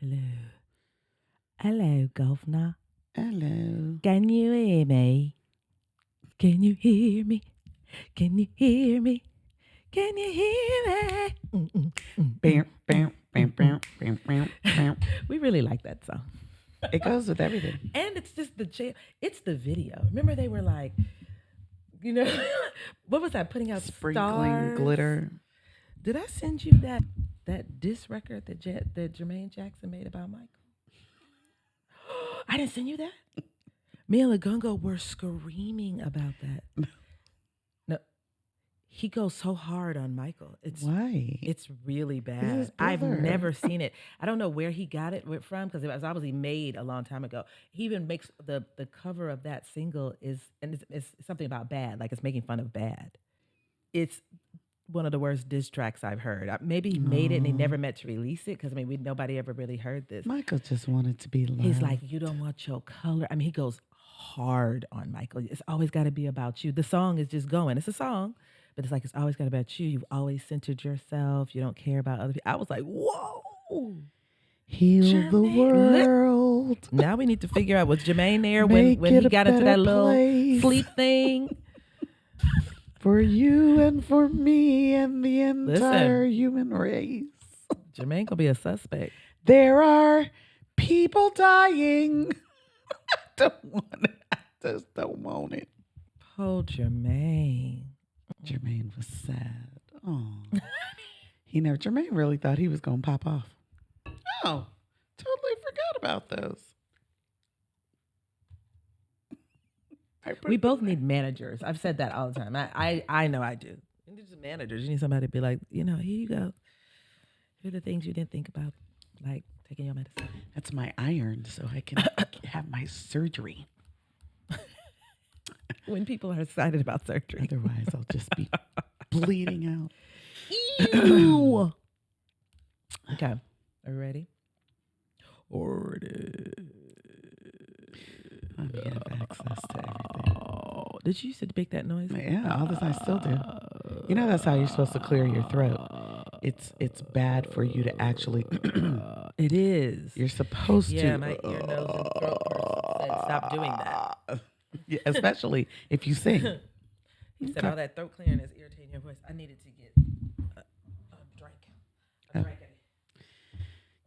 Hello. Hello, governor. Hello. Can you hear me? Can you hear me? Can you hear me? Can you hear me? Bam, bam, bam, bam, bam, bam, bam. We really like that song. It goes with everything. And it's just it's the video. Remember they were like, what was that? Putting out Sprinkling stars? glitter. Did I send you that diss record that Jermaine Jackson made about Michael? I didn't send you that? Me and Lagungo were screaming about that. No, he goes so hard on Michael. Why? It's really His bad. I've brother. never seen it. I don't know where he got it from because it was obviously made a long time ago. He even makes the cover of that single it's something about bad, like it's making fun of bad. It's one of the worst diss tracks I've heard. Maybe he made it and he never meant to release it because nobody ever really heard this. Michael just wanted to be loved. He's like, you don't want your color. I mean, he goes hard on Michael. It's always got to be about you. The song is just going. It's a song, but it's like it's always got to be about you. You've always centered yourself. You don't care about other people. I was like, whoa. Heal Jermaine, the world. Now we need to figure out, was Jermaine there when Make he it a got into that better little place. sleep thing? For you and for me and the entire human race. Jermaine gonna be a suspect. There are people dying. I don't want it. I just don't want it. Oh, Jermaine. Jermaine was sad. Oh, Jermaine really thought he was gonna pop off. Oh, totally forgot about those. We both need managers. I've said that all the time. I know I do. You need some managers. You need somebody to be like, here you go. Here are the things you didn't think about, like taking your medicine. That's my iron, so I can have my surgery. When people are excited about surgery. Otherwise, I'll just be bleeding out. Ew. Okay. Are you ready? Already. Let me have access to everything. Oh, did you used to make that noise? Yeah, all the time I still do. You know that's how you're supposed to clear your throat. It's bad for you to actually. It is. You're supposed to. Yeah, my ear, nose, and throat person said stop doing that. Yeah, especially if you sing. He said all that throat clearing is irritating your voice. I needed to get a drink. A drink.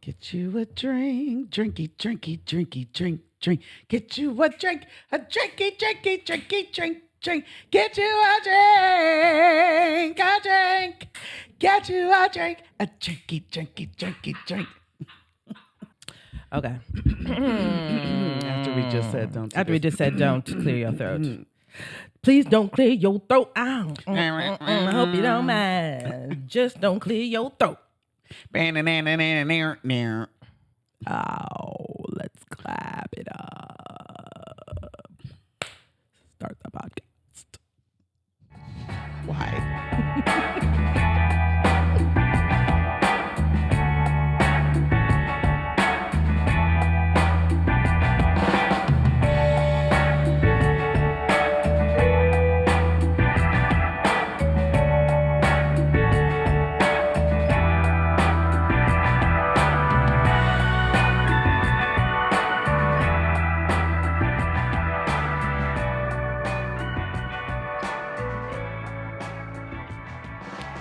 Get you a drink, drinky, drinky, drinky, drink, drink. Get you a drink, drinky, drinky, drinky, drink, drink. Get you a drink, a drink. Get you a drink, a drinky, drinky, drinky, drink. Okay. After we just said don't. After we just said don't clear your throat. Please don't clear your throat. I hope you don't mind. Just don't clear your throat. Oh, let's clap it up. Start the podcast. Why?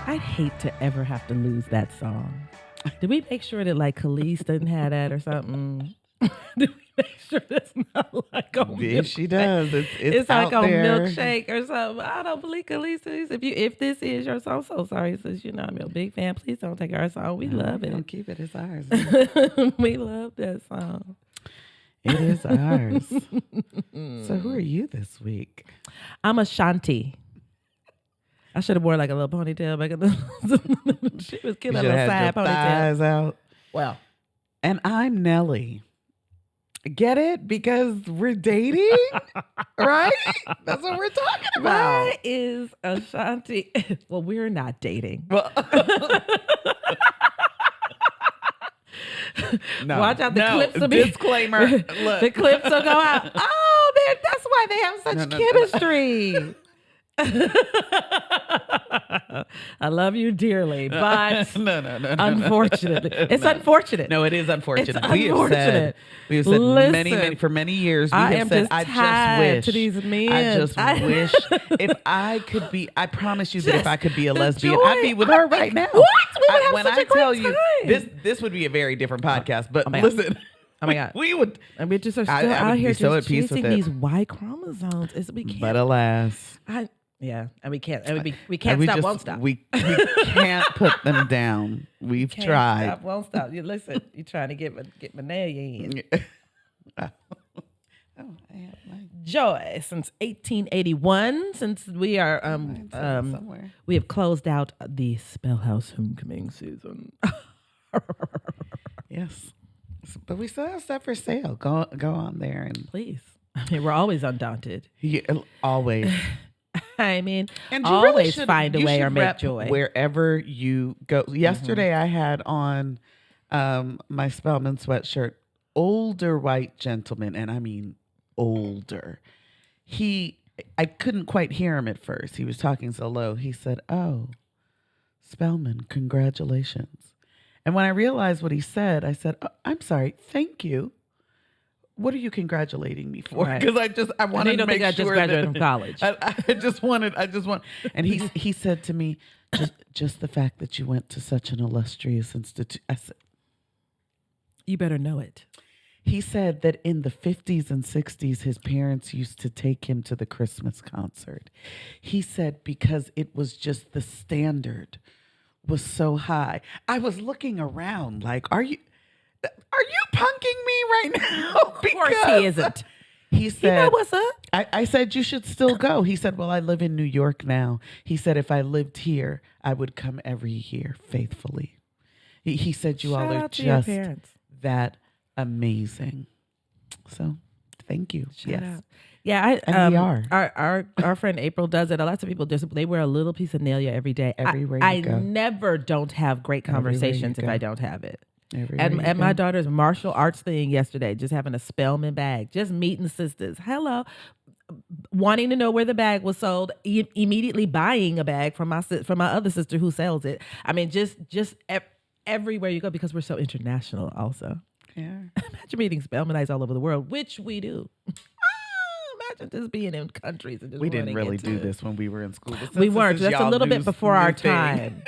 I'd hate to ever have to lose that song. Did we make sure that like Khalees didn't have that or something? Did we make sure that's not like a If she does, it's like out a there. milkshake or something. I don't believe Khalees. If this is your song, so sorry, sis. I'm your big fan. Please don't take our song. We love Don't it. keep it. It's ours. We love that song. It is ours. So who are you this week? I'm Ashanti. I should have worn like a little ponytail back in the. She was killing a little side ponytail. Thighs out. Well, and I'm Nelly. Get it? Because we're dating, right? That's what we're talking about. why is Ashanti? Well, we're not dating. Well, no, Watch out, the clips will be disclaimer. Look. The clips will go out. Oh, that's why they have such chemistry. I love you dearly, but no. unfortunately, it's No. unfortunate. No, it is unfortunate. It's We unfortunate. have said many, Listen, for many years. We I have am said, just I tied just to wish. these men. I just wish if I could be. I promise you that if I could be a the lesbian, joy- I'd be with her right now. What? We would have when such I a great tell you time. this would be a very different podcast. But Oh my God. listen, Oh my God. we would. And we just are still I out would here be so just at peace with chasing it. these Y chromosomes. We can't. But alas, Yeah, and we can't. And we and can't we stop. just- Won't stop. We can't put them down. We've Can't tried. Stop, won't stop. You listen. You trying to get my nail in. I have mine. Joy since 1881. Since we are somewhere. we have closed out the Spellhouse homecoming season. Yes, but we still have stuff for sale. Go on there and Please. I mean, we're always undaunted. always. I mean, And you always really should find a you way should or make rep joy. wherever you go. Yesterday, I had on my Spellman sweatshirt. Older white gentleman, and I mean older. I couldn't quite hear him at first. He was talking so low. He said, "Oh, Spellman, congratulations." And when I realized what he said, I said, "Oh, I'm sorry. Thank you. What are you congratulating me for?" Right. Because I wanted you to don't make think I just sure graduated that- from college. I just want. And he said to me, just the fact that you went to such an illustrious institute. I said, You better know it. he said that in the 50s and 60s, his parents used to take him to the Christmas concert. He said because it was just the standard was so high. I was looking around like, are you punking me right now? Of course he isn't. He You said, know what's up? I said, you should still go. He said, well, I live in New York now. He said, if I lived here, I would come every year faithfully. He said, you all Shout are out to your just parents. that amazing. So thank you. Shout yes. out. Yeah, And we are. Our friend April does it. Lots of people they wear a little piece of Nelia every day. Everywhere I you go. never don't have great Everywhere you conversations if go. I don't have it. Everywhere you And my go. daughter's martial arts thing yesterday, just having a Spellman bag, just meeting sisters. Hello. Wanting to know where the bag was sold, immediately buying a bag from my other sister who sells it. I mean, just everywhere you go, because we're so international also. Yeah. Imagine meeting Spellmanites all over the world, which we do. Imagine just being in countries and just We didn't running really into do it. this when we were in school. But We since weren't. this is That's a y'all little bit new- before new our thing, time.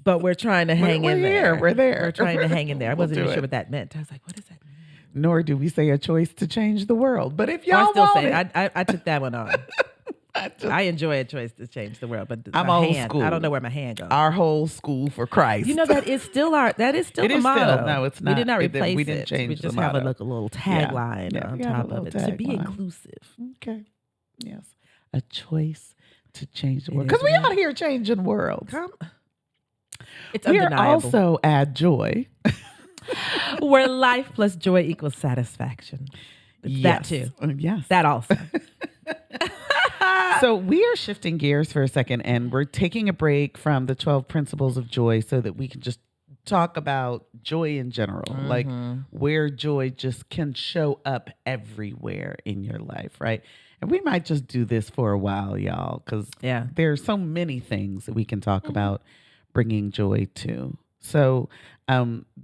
But we're trying to hang we're in there. here. We're there. We're trying to hang in there. I We'll wasn't do even it. sure what that meant. I was like, what does that mean? Nor do we say a choice to change the world. But if Or I y'all still want say it, I took that one on. I just- I enjoy a choice to change the world, but I'm my old hand, school. I don't know where my hand goes. our whole school for Christ. You know, that is still It the is still. motto. No, it's We did not. not We replace didn't it. change We the just have motto. a little tagline Yeah, on we have a top of little it to be tagline. inclusive. Okay. Yes. A choice to change the It world. is Because we right. out here changing worlds. It's We are undeniable. also addJOY. Where life plus joy equals satisfaction. It's that Yes. too. Yes. That also. So we are shifting gears for a second, and we're taking a break from the 12 principles of joy so that we can just talk about joy in general, like where joy just can show up everywhere in your life, right? And we might just do this for a while, y'all, because Yeah. there are so many things that we can talk about bringing joy to. So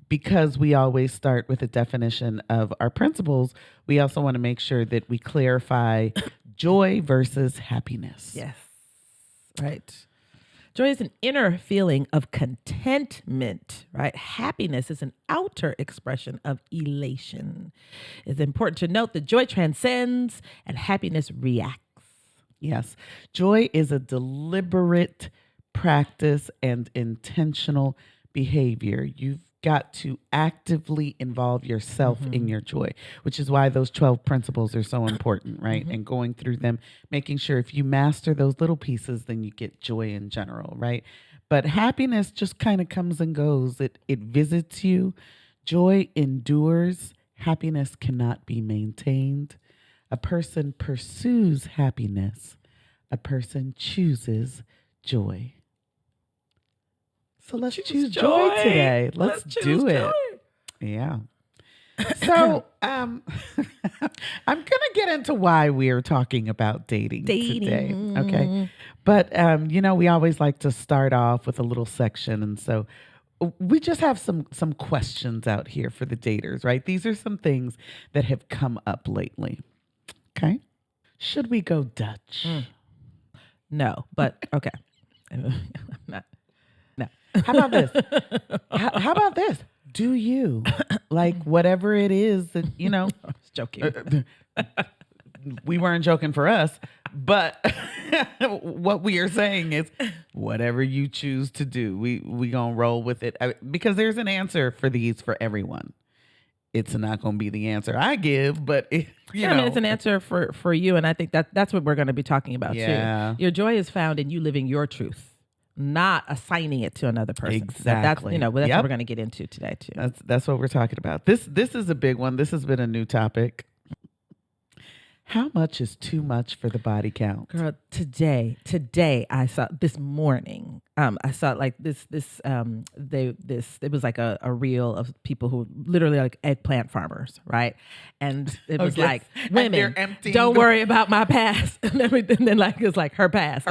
because we always start with a definition of our principles, we also want to make sure that we clarify joy versus happiness. Yes. Right. Joy is an inner feeling of contentment, right? Happiness is an outer expression of elation. It's important to note that joy transcends and happiness reacts. Yes. Joy is a deliberate practice and intentional behavior. You've got to actively involve yourself in your joy, which is why those 12 principles are so important, right? And going through them, making sure if you master those little pieces, then you get joy in general, right? But happiness just kind of comes and goes. It visits you. Joy endures. Happiness cannot be maintained. A person pursues happiness. A person chooses joy. So let's choose joy today. Let's do it. Yeah. So I'm gonna get into why we are talking about dating today. Okay. But we always like to start off with a little section, and so we just have some questions out here for the daters, right? These are some things that have come up lately. Okay. Should we go Dutch? No, but okay. I'm not. No. How about this? How about this? Do you like whatever it is that I was joking. we weren't joking for us, but what we are saying is whatever you choose to do, we gonna roll with it because there's an answer for these for everyone. It's not gonna be the answer I give, but I mean, it's an answer for you, and I think that's what we're going to be talking about too. Your joy is found in you living your truth, not assigning it to another person. Exactly. That's what we're going to get into today too. That's what we're talking about. This is a big one. This has been a new topic. How much is too much for the body count? Girl, today I saw this morning. I saw like this. It was like a reel of people who literally like eggplant farmers, right? And it was like women, don't worry about my past and everything. And then like it's like her past.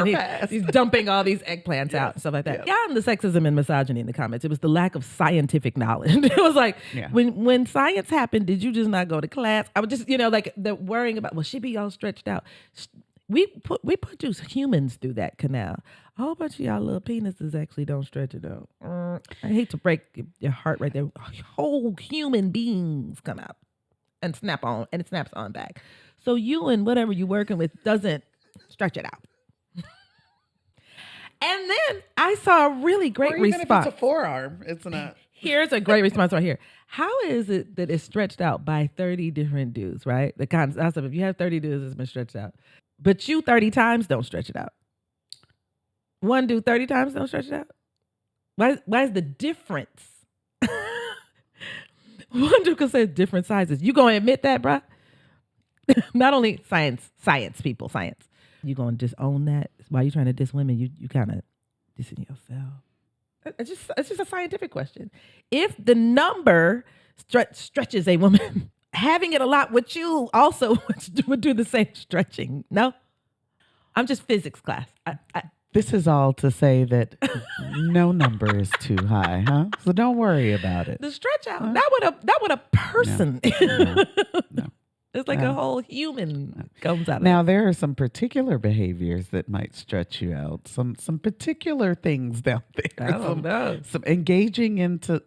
He's dumping all these eggplants out and stuff like that. Yeah, and the sexism and misogyny in the comments. It was the lack of scientific knowledge. It was like when science happened, did you just not go to class? I would just like the worrying about she be all stretched out. We put you humans through that canal. A whole bunch of y'all little penises actually don't stretch it out. I hate to break your heart right there. Whole human beings come out and snap on, and it snaps on back. So you and whatever you're working with doesn't stretch it out. And then I saw a really great response. Even if it's a forearm, it's not. Here's a great response right here. How is it that it's stretched out by 30 different dudes, right? The concept, if you have 30 dudes, it's been stretched out. But you 30 times don't stretch it out. One dude 30 times don't stretch it out. Why is the difference? One dude can say different sizes. You gonna admit that, bruh? Not only science people, science. You gonna just own that? While you trying to diss women, you kind of dissing yourself. It's just a scientific question. If the number stretches a woman, having it a lot with you also would do the same stretching. No, I'm just physics class. This is all to say that no number is too high, huh? So don't worry about it. The stretch out, that would a person. No. It's like a whole human comes out. Now there are some particular behaviors that might stretch you out. Some particular things down there. I don't know. Some engaging into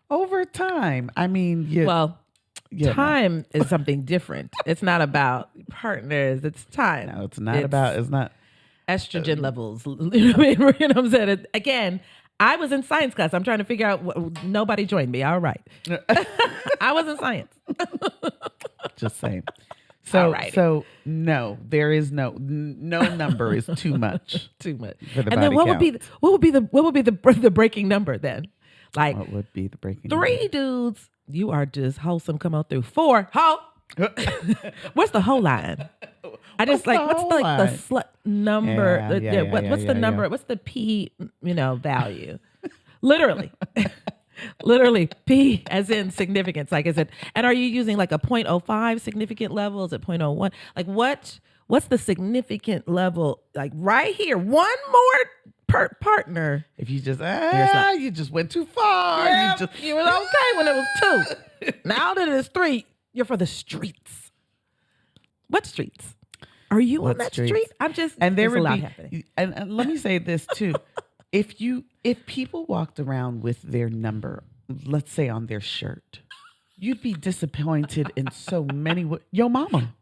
over time. I mean, time is something different. It's not about partners. It's time. No, it's not estrogen levels. You know what I mean? You know what I'm saying? Again, I was in science class. I'm trying to figure out. Nobody joined me. All right. I was in science. Just saying. So no, there is no number is too much. Too much. For the and body then what count. would be the breaking number then? Like what would be the breaking 3 number? dudes, you are just wholesome. Come on through. 4 ho. What's the whole line? I just like what's the slut number? What's the number? Yeah. What's the P? value? Literally. Literally P as in significance. Like, is it, and are you using like a 0.05 significant level? Is it 0.01? Like what's the significant level? Like right here, one more partner. If you just, you just went too far. Yeah, you were okay when it was 2. Now that it's 3, you're for the streets. What streets? Are you on that street? I'm just, and there would a lot be, happening. And let me say this too. If people walked around with their number, let's say on their shirt, you'd be disappointed in so many ways. Yo mama.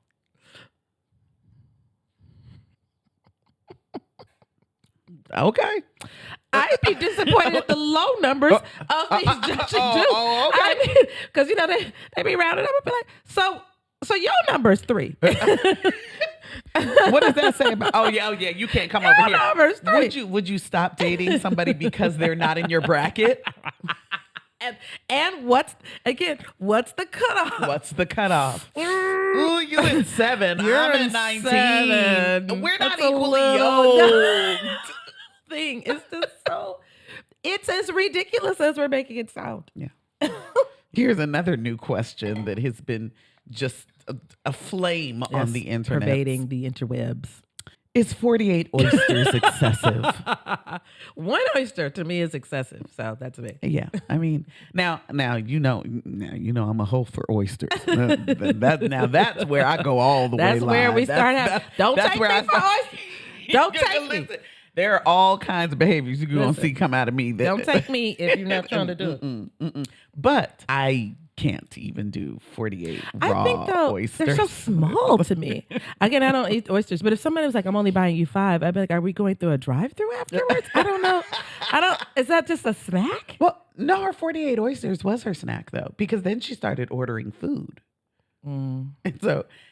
Okay. I'd be disappointed at the low numbers of these judges do. Okay. I mean, because they be rounded up and be like, so your number is 3. What does that say about? Oh yeah, you can't come over here. Number's 3. Would you stop dating somebody because they're not in your bracket? And what's the cutoff? What's the cutoff? Ooh, you in 7. You're I'm in at 19. 7. We're That's not a equally little yoked. Thing. It's just so. It's as ridiculous as we're making it sound. Yeah. Here's another new question that has been just a flame on the internet. Pervading the interwebs. Is 48 oysters excessive? One oyster to me is excessive. So that's me. Yeah, I mean, now I'm a hoe for oysters. Now that's where I go all the way. That's where live. we start out. Don't that's take where me I for start- oysters. Don't take me. Listen, there are all kinds of behaviors you're gonna Listen. see come out of me. Don't take me if you're not trying to do it. But I can't even do 48 raw I think though oysters. they're so small to me. Again, I don't eat oysters, but if somebody was like, "I'm only buying you 5," I'd be like, "Are we going through a drive-through afterwards?" I don't know. Is that just a snack? Well, no, her 48 oysters was her snack though, because then she started ordering food. And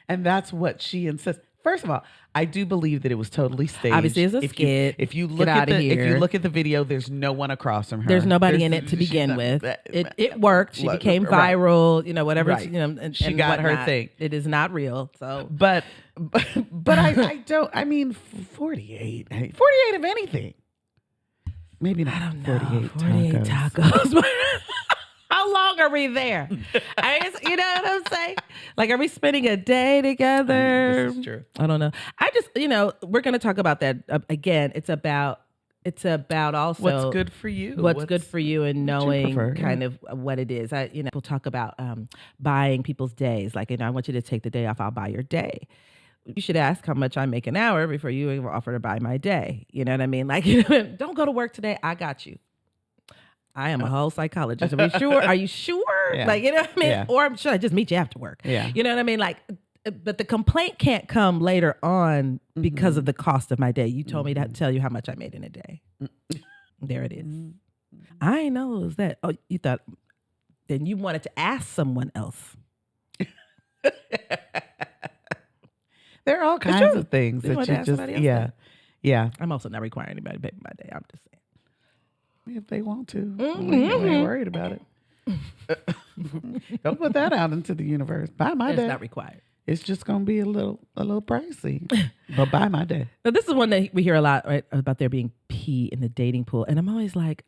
that's what she insists. First of all, I do believe that it was totally staged. Obviously, it's a skit. If you Get look at outta if here. you look at the video, there's no one across from her. There's nobody in it to begin with. It worked. She became viral. You know, whatever. Right. You know, and She got her whatnot. thing. It is not real. So, But I don't. I mean, 48 of anything. Maybe not. I don't know. 48 tacos. tacos. How long are we there? You know what I'm saying? Like, are we spending a day together? This is true. I don't know. We're going to talk about that again. It's about also What's good for you. What's good for you and knowing prefer, kind of what it is. People talk about buying people's days. Like, I want you to take the day off. I'll buy your day. You should ask how much I make an hour before you even offer to buy my day. You know what I mean? Like, don't go to work today. I got you. I am a whole psychologist. Are you sure? Are you sure? Yeah. Like, you know what I mean? Yeah. Or should I just meet you after work? Yeah. You know what I mean? Like, but the complaint can't come later on because of the cost of my day. You told me to tell you how much I made in a day. There it is. I ain't know it was that. Oh, you thought, then you wanted to ask someone else. There are all kinds of things You that want to you ask just, somebody else yeah. that? Yeah. I'm also not requiring anybody to pay my day. I'm just saying. If they want to. We ain't worried about it. Don't put that out into the universe. Buy my It's day. not required. It's just gonna be a little pricey. But buy my day. Now, this is one that we hear a lot, right, about there being pee in the dating pool, and I'm always like,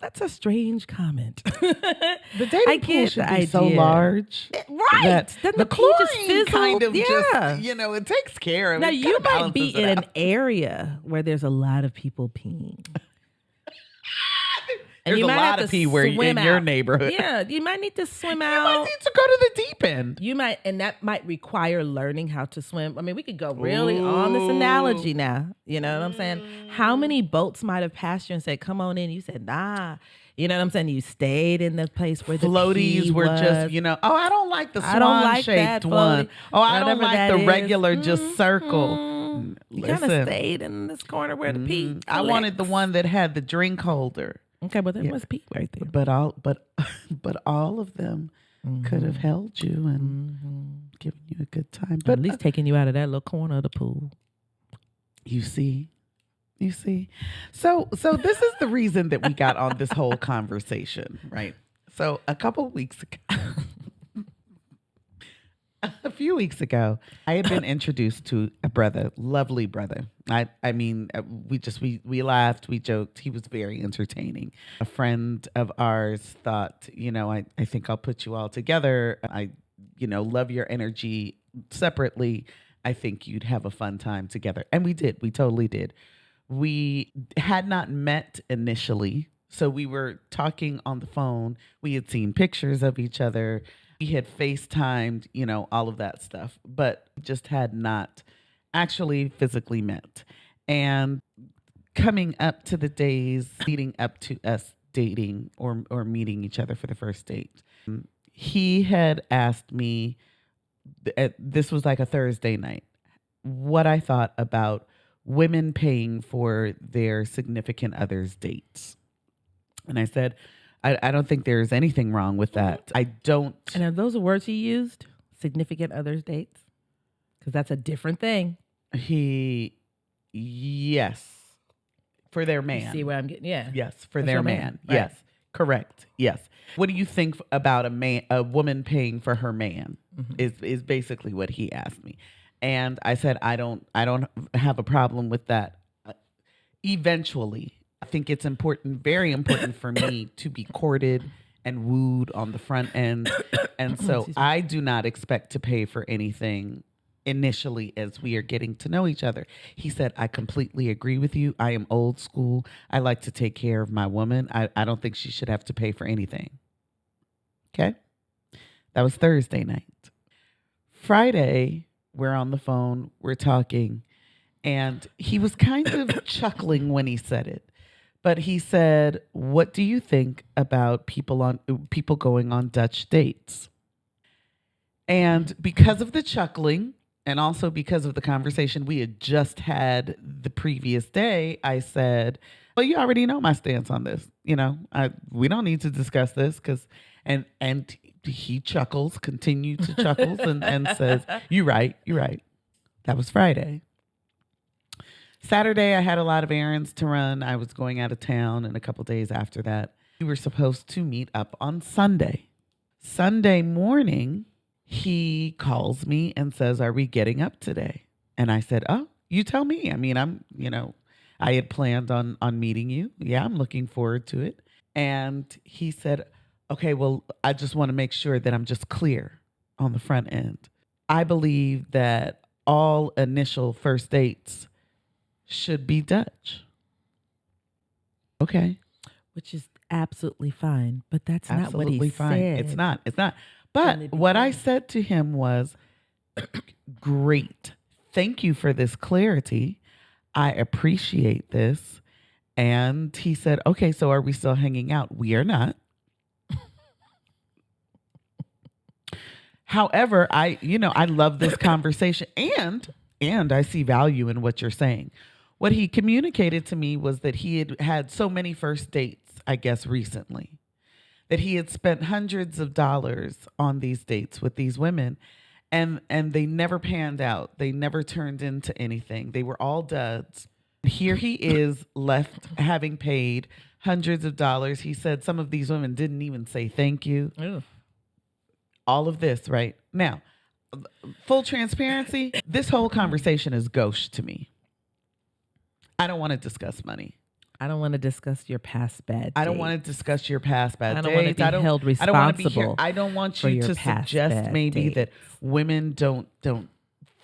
that's a strange comment. The dating pool should be so large. Right. That Then the pee just chlorine fizzles. kind of Yeah. just, it takes care of Now, it. you kinda might be balances it in an out. area where there's a lot of people peeing. There's a lot of pee where in your neighborhood. Yeah, you might need to swim You out. might need to go to the deep end. You might, and that might require learning how to swim. I mean, we could go really on this analogy now. You know what I'm saying? How many boats might have passed you and said, "Come on in"? You said, "Nah." You know what I'm saying? You stayed in the place where the Floaties pee were was. just, I don't like the I don't like swan-shaped that one. floaty, Oh, I don't whatever like that the is. regular just circle. You kind of Listen, stayed in this corner where the pee. I wanted the collects. one that had the drink holder. Okay, but there was pee right there. But all of them could have held you and given you a good time. But But at least taking you out of that little corner of the pool. you see. So this is the reason that we got on this whole conversation, right? So a few weeks ago, I had been introduced to a brother, lovely brother. I mean, we laughed, we joked. He was very entertaining. A friend of ours thought, I think I'll put you all together. I, love your energy separately. I think you'd have a fun time together. And we did. We totally did. We had not met initially. So we were talking on the phone. We had seen pictures of each other. We had FaceTimed, all of that stuff, but just had not actually physically met. And coming up to the days leading up to us dating or meeting each other for the first date, he had asked me, this was like a Thursday night, what I thought about women paying for their significant other's dates. And I said, I don't think there's anything wrong with that. I don't. And are those the words he used? Significant others dates? Because that's a different thing. Yes. For their man. You see where I'm getting? Yeah. Yes, for That's their your man. man. Yes. Right. Correct. Yes. What do you think about a woman paying for her man? Is basically what he asked me. And I said, I don't have a problem with that. Eventually, I think it's very important for me to be courted and wooed on the front end. And so I do not expect to pay for anything initially as we are getting to know each other. He said, I completely agree with you. I am old school. I like to take care of my woman. I don't think she should have to pay for anything. Okay. That was Thursday night. Friday, we're on the phone, we're talking, and he was kind of chuckling when he said it. But he said, "What do you think about people going on Dutch dates?" And because of the chuckling and also because of the conversation we had just had the previous day, I said, "Well, you already know my stance on this. We don't need to discuss this because," and he chuckles, continued to chuckles, and says, "You're right. You're right." That was Friday. Saturday, I had a lot of errands to run. I was going out of town, and a couple days after that, we were supposed to meet up on Sunday. Sunday morning, he calls me and says, "Are we getting up today?" And I said, "Oh, you tell me. I mean, I had planned on meeting you. Yeah, I'm looking forward to it." And he said, "Okay, well, I just want to make sure that I'm just clear on the front end. I believe that all initial first dates should be Dutch." Okay. Which is absolutely fine, but that's not what Absolutely he fine. said. It's not. in But the what I beginning. said to him was, great. Thank you for this clarity. I appreciate this. And he said, "Okay, so are we still hanging out?" We are not. However, I love this conversation and I see value in what you're saying. What he communicated to me was that he had had so many first dates, I guess recently, that he had spent hundreds of dollars on these dates with these women, and they never panned out. They never turned into anything. They were all duds. Here he is left having paid hundreds of dollars. He said some of these women didn't even say thank you. Ugh. All of this, right? Now, full transparency, this whole conversation is gauche to me. I don't want to discuss money. I don't want to discuss your past bad dates. I don't want to discuss your past bad dates. I don't want to be held I don't want to be here. responsible. I don't want for you your to past suggest bad maybe that dates. women don't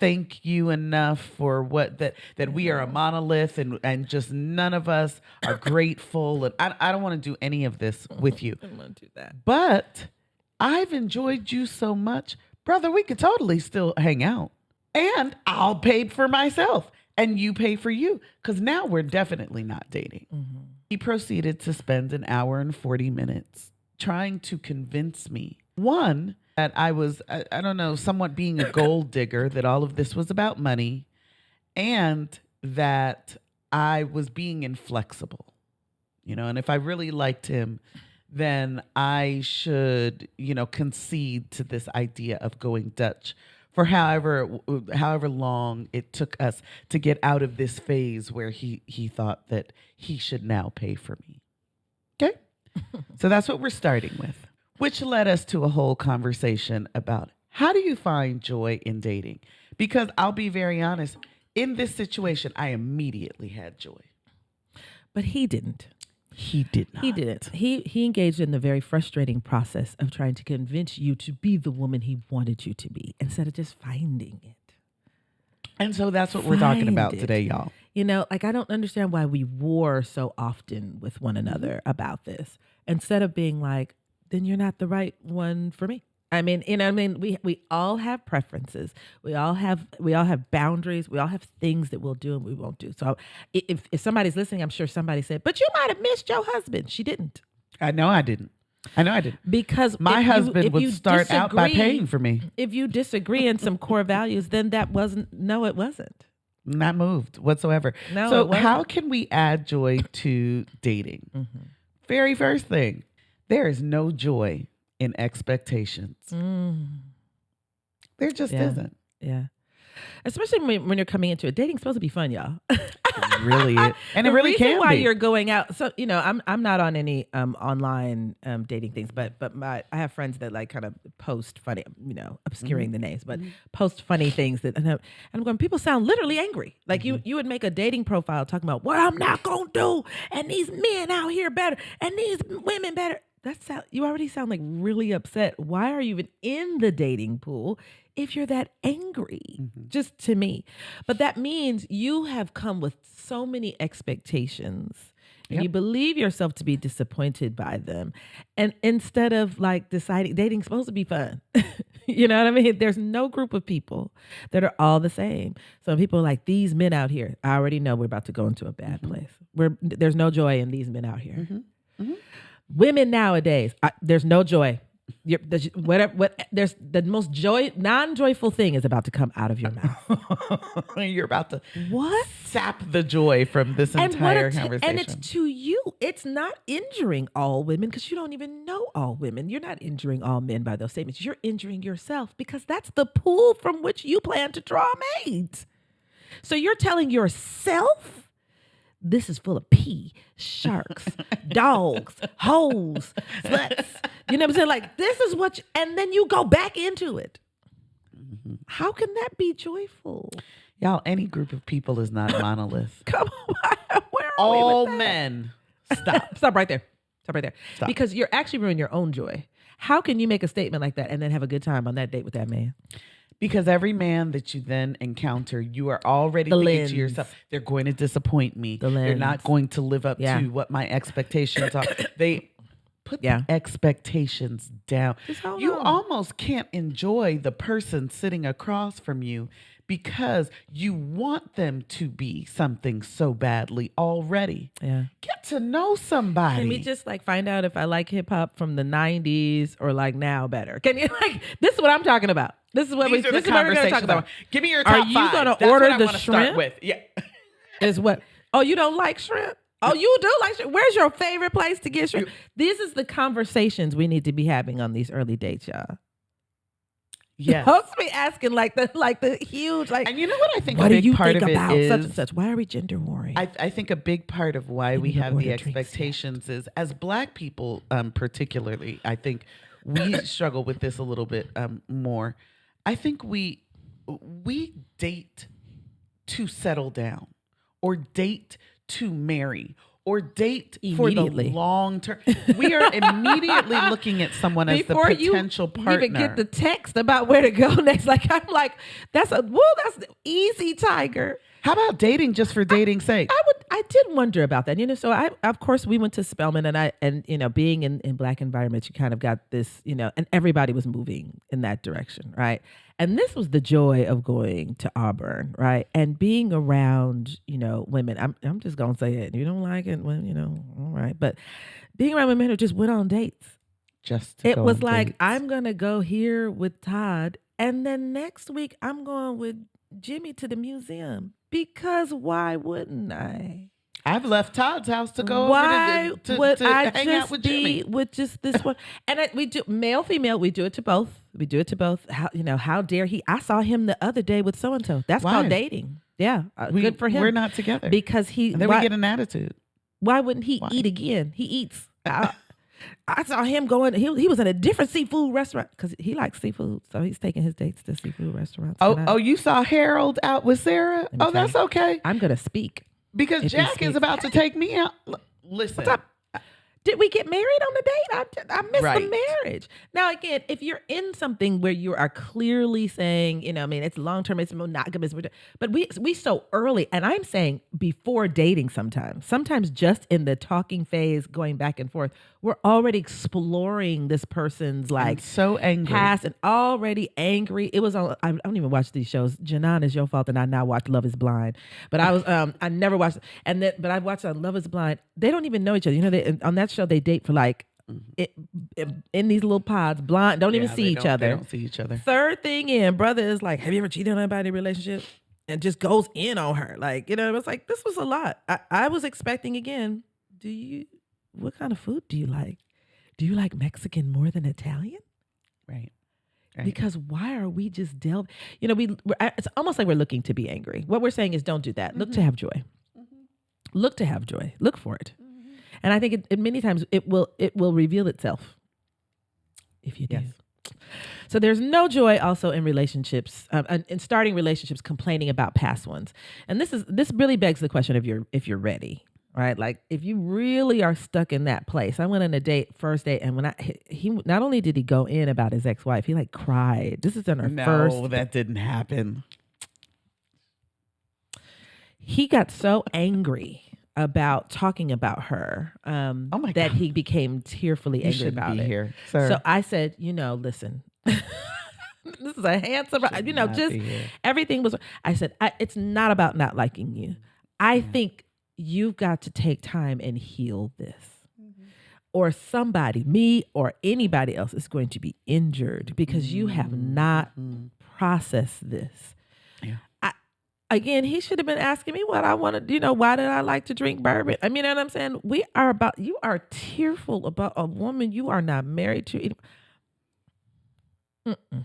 thank you enough for what that we are a monolith and just none of us are grateful, and I don't want to do any of this with you. I don't want to do that. But I've enjoyed you so much, brother. We could totally still hang out, and I'll pay for myself and you pay for you, because now we're definitely not dating. Mm-hmm. He proceeded to spend an hour and 40 minutes trying to convince me, one, that I was, I don't know, somewhat being a gold digger, that all of this was about money, and that I was being inflexible, and if I really liked him, then I should, concede to this idea of going Dutch for however long it took us to get out of this phase where he thought that he should now pay for me. Okay? So that's what we're starting with, which led us to a whole conversation about how do you find joy in dating? Because I'll be very honest, in this situation, I immediately had joy. But he didn't. He did not. He didn't. He engaged in the very frustrating process of trying to convince you to be the woman he wanted you to be instead of just finding it. And so that's what we're talking about Find it. today, y'all. I don't understand why we war so often with one another about this instead of being like, then you're not the right one for me. We all have preferences. We all have boundaries. We all have things that we'll do and we won't do. So if somebody's listening, I'm sure somebody said, "But you might have missed your husband." She didn't. I know I didn't. Because my husband if would you start out by disagree- paying for me. If you disagree in some core values, then it wasn't. Not moved whatsoever. No, so it wasn't. how can we add joy to dating? Mm-hmm. Very first thing, there is no joy in expectations. There just Yeah. isn't. Yeah. Especially when you're coming into it. Dating's supposed to be fun, y'all. It really is. And it The really reason can why be. you're going out. So, I'm not on any online dating things, but I have friends that like kind of post funny, obscuring the names, but post funny things that, and I'm going, people sound literally angry. Like you would make a dating profile talking about what I'm not going to do. And these men out here better. And these women better. You already sound like really upset. Why are you even in the dating pool if you're that angry? Just to me. But that means you have come with so many expectations and you believe yourself to be disappointed by them. And instead of like deciding dating's supposed to be fun. You know what I mean? There's no group of people that are all the same. So people are like, these men out here, I already know we're about to go into a bad place. There's no joy in these men out here. Women nowadays, there's no joy. There's the most non-joyful thing is about to come out of your mouth. You're about to what sap the joy from this entire conversation. And it's to you. It's not injuring all women because you don't even know all women. You're not injuring all men by those statements. You're injuring yourself because that's the pool from which you plan to draw mates. So you're telling yourself, this is full of pee, sharks, dogs, hoes, sluts. You know what I'm saying? Like, this is what, and then you go back into it. How can that be joyful? Y'all, any group of people is not a monolith. Come on, where are all we with that? men. Stop. Stop right there. Stop right there. Stop. Because you're actually ruining your own joy. How can you make a statement like that and then have a good time on that date with that man? Because every man that you then encounter, you are already thinking to yourself, they're going to disappoint me. They're not going to live up to what my expectations are. They put the expectations down. You almost can't enjoy the person sitting across from you because you want them to be something so badly already. Yeah. Get to know somebody. Can we just like find out if I like hip hop from the 90s or like now better? Can you like, this is what I'm talking about. This is what we're going to talk about. Give me your top 5. Are you going to order the shrimp? With. Yeah. Is what? Oh, you don't like shrimp? Oh, you do like shrimp? Where's your favorite place to get shrimp? This is the conversations we need to be having on these early dates, y'all. Yes. Don't be asking like the huge like. And you know what I think? What a do big you part think of it about is, such and such? Why are we gender warring? I think a big part of why we have the expectations is, as Black people, particularly, I think we struggle with this a little bit more. I think we date to settle down, or date to marry, or date for the long term. We are immediately looking at someone as the potential partner. Even get the text about where to go next. Like I'm like, that's easy, Tiger. How about dating just for dating's sake? I did wonder about that. You know, so of course we went to Spelman and you know, being in Black environments, you kind of got this, you know, and everybody was moving in that direction, right? And this was the joy of going to Auburn, right? And being around, you know, women. I'm just gonna say it. You don't like it, well, you know, all right. But being around women who just went on dates. It was like, dates. I'm gonna go here with Todd, and then next week I'm going with Jimmy to the museum. Because why wouldn't I? I've left Todd's house to go over to hang out with Jimmy. With just this one? And we do male, female. We do it to both. We do it to both. How dare he? I saw him the other day with so and so. That's called dating. Yeah, good for him. We're not together because and then we get an attitude. Why wouldn't he eat again? He eats. I saw him going. He was in a different seafood restaurant because he likes seafood, so he's taking his dates to seafood restaurants. Oh, you saw Harold out with Sarah? Oh, that's okay. I'm gonna speak because Jack is about to take me out. Listen, what's up? Did we get married on the date? I missed the marriage. Now, again, if you're in something where you are clearly saying, you know, I mean, it's long-term, it's monogamous, but we so early, and I'm saying before dating sometimes just in the talking phase, going back and forth, we're already exploring this person's like so angry past and already angry. It was on, I don't even watch these shows. Janan, is your fault that I now watch Love is Blind. But I was, I never watched, but I watched on Love is Blind. They don't even know each other. You know, on that show, they date for like, in these little pods, blind, don't even see each other. They don't see each other. Third thing in, brother is like, have you ever cheated on anybody in a relationship? And just goes in on her. Like, you know, it's like, this was a lot. I was expecting again, what kind of food do you like? Do you like Mexican more than Italian? Right. Because why are we just you know, it's almost like we're looking to be angry. What we're saying is don't do that. Look to have joy. Look to have joy. Look for it. And I think it many times it will reveal itself if you do. Yes. So there's no joy also in relationships, in starting relationships complaining about past ones. And this really begs the question of if you're ready. right? Like if you really are stuck in that place. I went on a first date, and when he not only did he go in about his ex-wife, he like cried. This is on our first. No, that didn't happen. He got so angry about talking about her that God. he became tearfully angry about it. Here, sir. So I said, listen, this is a handsome, just everything was. I said, it's not about not liking you. I think you've got to take time and heal this. Or somebody, me or anybody else, is going to be injured because you have not processed this. Yeah. Again, he should have been asking me what I wanted, why did I like to drink bourbon? I mean, you know what I'm saying? You are tearful about a woman you are not married to. Mm-mm.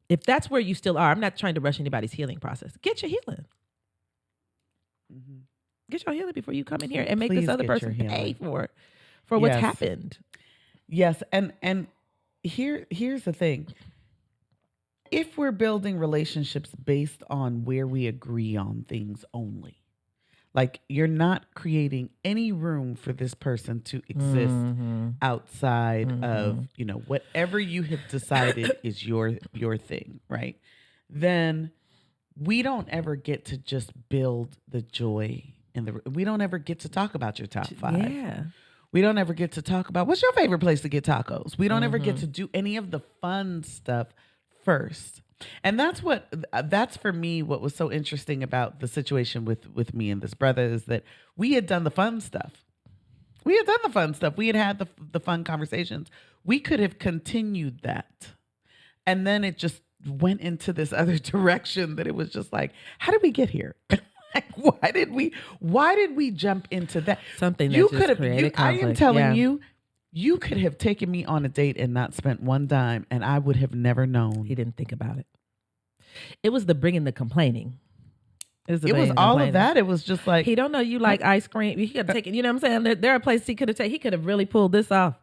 If that's where you still are, I'm not trying to rush anybody's healing process. Get your healing. Mm-hmm. Get your healing before you come in here and make this other person pay for what's happened. Yes, and here's the thing. If we're building relationships based on where we agree on things only, like you're not creating any room for this person to exist outside of, whatever you have decided is your thing, right? Then we don't ever get to just build the joy we don't ever get to talk about your top 5. Yeah. We don't ever get to talk about what's your favorite place to get tacos. We don't ever get to do any of the fun stuff first. And that's for me, what was so interesting about the situation with me and this brother is that we had done the fun stuff. We had had the fun conversations. We could have continued that. And then it just went into this other direction that it was just like, how did we get here? Like, why did we jump into that? Something that just created conflict. I am telling you, you could have taken me on a date and not spent one dime, and I would have never known. He didn't think about it. It was the bringing the complaining. It was all of that. It was just like, he don't know you like ice cream. He could have taken. You know what I'm saying? There are places he could have taken. He could have really pulled this off.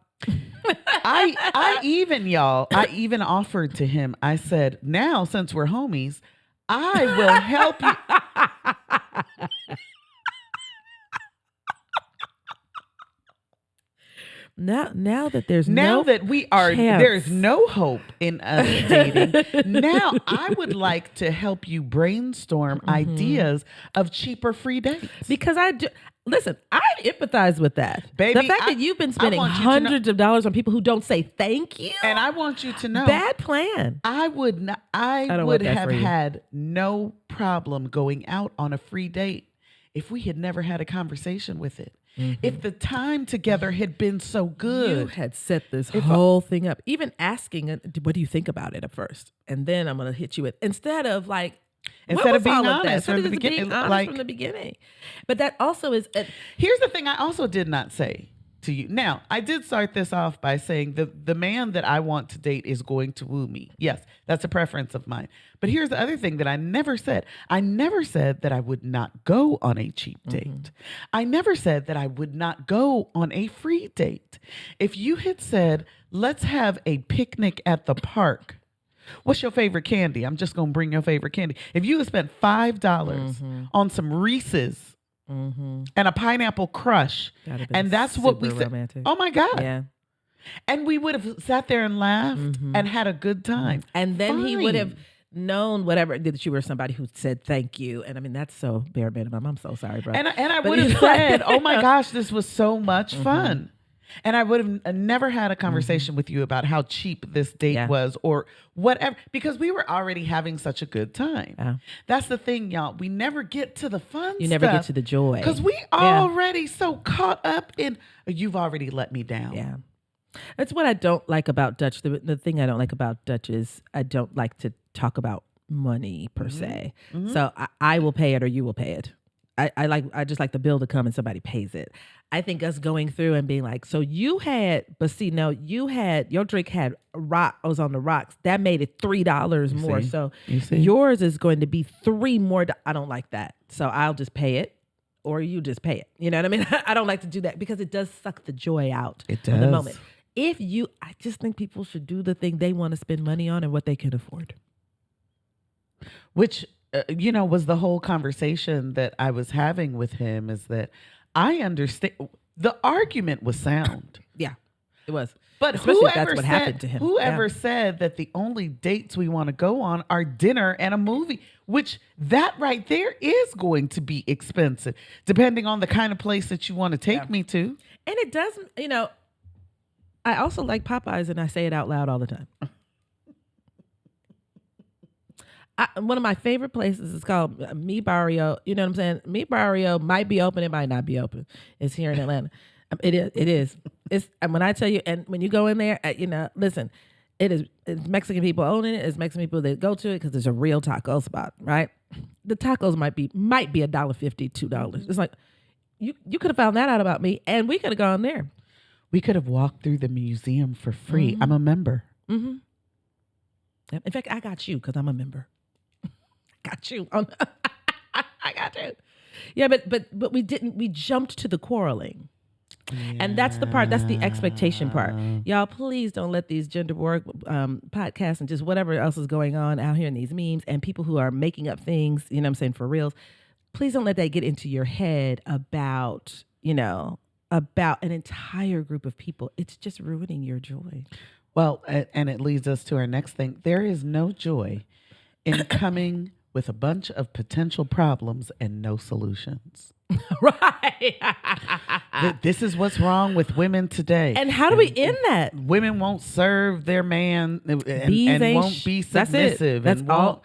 I even offered to him. I said, now since we're homies, I will help you. Now that there's there's no hope in us dating. Now I would like to help you brainstorm ideas of cheaper free dates. Because I empathize with that. Baby, the fact that you've been spending hundreds of dollars on people who don't say thank you. And I want you to know, bad plan. I would have had no problem going out on a free date if we had never had a conversation with it. If the time together had been so good. You had set this whole thing up. Even asking, what do you think about it at first? And then I'm going to hit you with, instead of being honest from the beginning. But that also is. Here's the thing I also did not say to you. Now, I did start this off by saying the man that I want to date is going to woo me. Yes, that's a preference of mine. But here's the other thing that I never said. I never said that I would not go on a cheap date. I never said that I would not go on a free date. If you had said, let's have a picnic at the park, what's your favorite candy? I'm just going to bring your favorite candy. If you had spent $5 on some Reese's, and a pineapple crush, and that's what we said. Romantic. Oh my God! Yeah, and we would have sat there and laughed and had a good time. And then he would have known whatever that you were somebody who said thank you. And I mean, that's so bare minimum. I'm so sorry, bro. And I would have said, "Oh my gosh, this was so much fun." And I would have never had a conversation with you about how cheap this date was or whatever, because we were already having such a good time. Yeah. That's the thing, y'all. We never get to the fun stuff. You never get to the joy. Because we already so caught up in, you've already let me down. Yeah. That's what I don't like about Dutch. The thing I don't like about Dutch is I don't like to talk about money per se. So I will pay it or you will pay it. I just like the bill to come and somebody pays it. I think us going through and being like, so you had, but see, no, your drink had was on the rocks. That made it $3 more. So yours is going to be $3 more. I don't like that. So I'll just pay it or you just pay it. You know what I mean? I don't like to do that because it does suck the joy out of the moment. I just think people should do the thing they want to spend money on and what they can afford. Which, was the whole conversation that I was having with him is that I understand. The argument was sound. Yeah, it was. But Especially if whoever that's what said, happened to him. Whoever said that the only dates we want to go on are dinner and a movie, which that right there is going to be expensive, depending on the kind of place that you want to take me to. And it doesn't, I also like Popeyes, and I say it out loud all the time. One of my favorite places is called Mi Barrio. You know what I'm saying? Mi Barrio might be open, it might not be open. It's here in Atlanta. It is. It's when I tell you, and when you go in there, listen, it's Mexican people owning it. It's Mexican people that go to it because it's a real taco spot, right? The tacos might be $1.50, $2. It's like you could have found that out about me, and we could have gone there. We could have walked through the museum for free. I'm a member. Mm-hmm. In fact, I got you because I'm a member. Got you. I got you. Yeah, but we didn't. We jumped to the quarreling. Yeah. And that's the part. That's the expectation part. Y'all, please don't let these gender war podcasts and just whatever else is going on out here in these memes and people who are making up things, you know what I'm saying, for reals. Please don't let that get into your head about an entire group of people. It's just ruining your joy. Well, and it leads us to our next thing. There is no joy in coming with a bunch of potential problems and no solutions. Right. This is what's wrong with women today. And how do we end that? Women won't serve their man and won't be submissive. That's all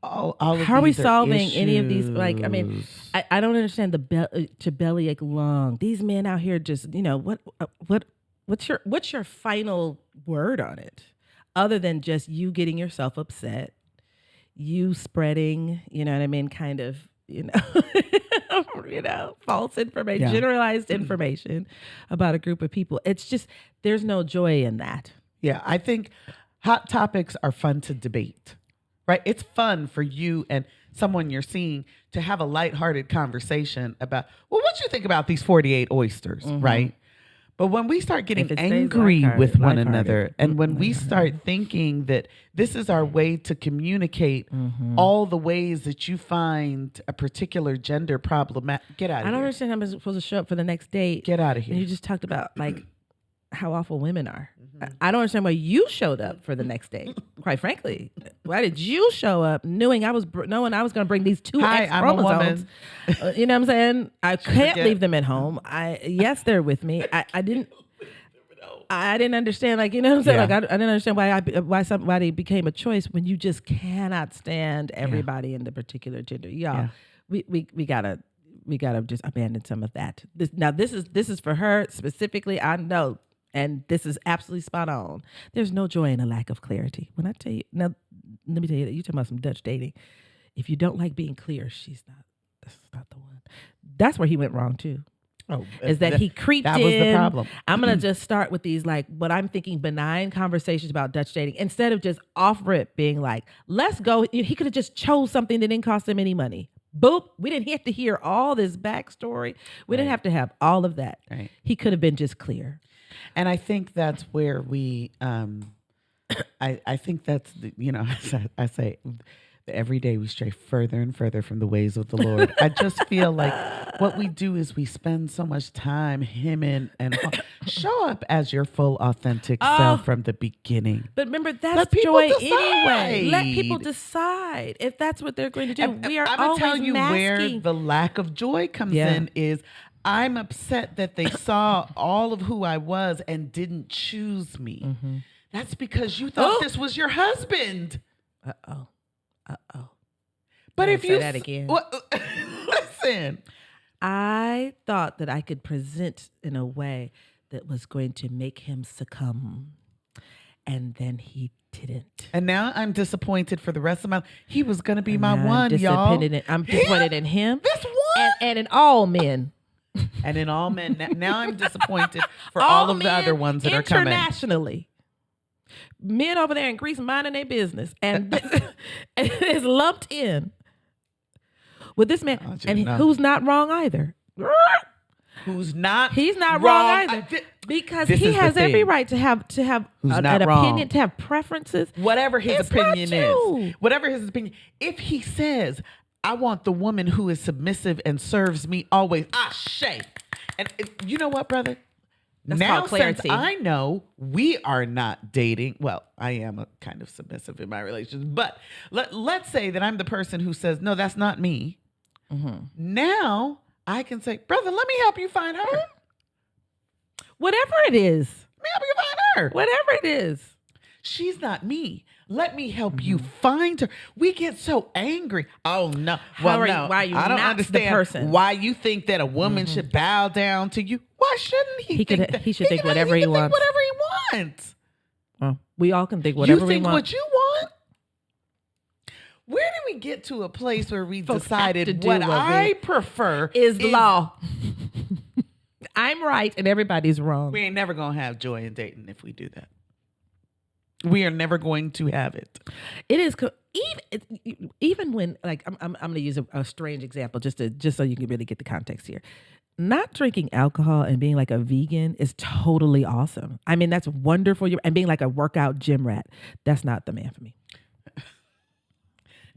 of how are we these solving issues. any of these? Like, I mean, I don't understand to bellyache long. These men out here just, what's your final word on it? Other than just you getting yourself upset, you spreading, you know what I mean, kind of, false information, generalized information about a group of people. It's just, there's no joy in that. Yeah, I think hot topics are fun to debate, right? It's fun for you and someone you're seeing to have a lighthearted conversation about, well, what you think about these 48 oysters, right? But when we start getting angry with one another, and when we start thinking that this is our way to communicate all the ways that you find a particular gender problematic, get out of here. I don't understand how I'm supposed to show up for the next date. Get out of here. And you just talked about like how awful women are. I don't understand why you showed up for the next date. Quite frankly, why did you show up knowing I was going to bring these two X chromosomes? You know what I'm saying? I can't leave them at home. Yes, they're with me. I didn't understand. Like, you know what I'm saying? Like, I didn't understand why somebody became a choice when you just cannot stand everybody in the particular gender. Y'all, we gotta just abandon some of that. This is for her specifically. I know. And this is absolutely spot on. There's no joy in a lack of clarity. When I tell you, now, let me tell you that you're talking about some Dutch dating. If you don't like being clear, this is not the one. That's where he went wrong too. Oh, is that he creeped in. That was the problem. I'm going to just start with these, like, what I'm thinking benign conversations about Dutch dating instead of just off rip being like, let's go. He could have just chose something that didn't cost him any money. Boop. We didn't have to hear all this backstory. We didn't have to have all of that. Right. He could have been just clear. And I think that's where we, I think that's, I say every day we stray further and further from the ways of the Lord. I just feel like what we do is we spend so much time hemming and show up as your full authentic self from the beginning. But remember, that's joy anyway. Let people decide if that's what they're going to do. We are always tell you masking. Where the lack of joy comes in is I'm upset that they saw all of who I was and didn't choose me. Mm-hmm. That's because you thought this was your husband. Uh-oh. But if you say that again. Listen. I thought that I could present in a way that was going to make him succumb. And then he didn't. And now I'm disappointed for the rest of my life. He was going to be my one, y'all. I'm disappointed in him. This one. And in all men. And in all men. Now I'm disappointed for all of the other ones that are coming. Internationally. Men over there in Greece minding their business. And this is lumped in with this man. Who's not wrong either. He's not wrong either. Because he has every right to have an opinion, to have preferences. Whatever his opinion is. Whatever his opinion. If he says, I want the woman who is submissive and serves me always. And you know what, brother? That's now, called clarity. since I know we are not dating, well, I am a kind of submissive in my relations, but let's say that I'm the person who says, no, that's not me. Mm-hmm. Now I can say, brother, let me help you find her. Whatever it is. Let me help you find her. Whatever it is. She's not me. Let me help you find her. We get so angry. Oh no! Why are I don't not understand the person? why you think that a woman should bow down to you. Why shouldn't he? He should think whatever he wants. Whatever he wants. Well, we all can think whatever we want. You think what you want. Where do we get to a place where we decided what I prefer is law? I'm right and everybody's wrong. We ain't never gonna have joy in dating if we do that. We are never going to have it. It is even when, like, I'm going to use a strange example just so you can really get the context here. Not drinking alcohol and being like a vegan is totally awesome. I mean, that's wonderful. And being like a workout gym rat, that's not the man for me.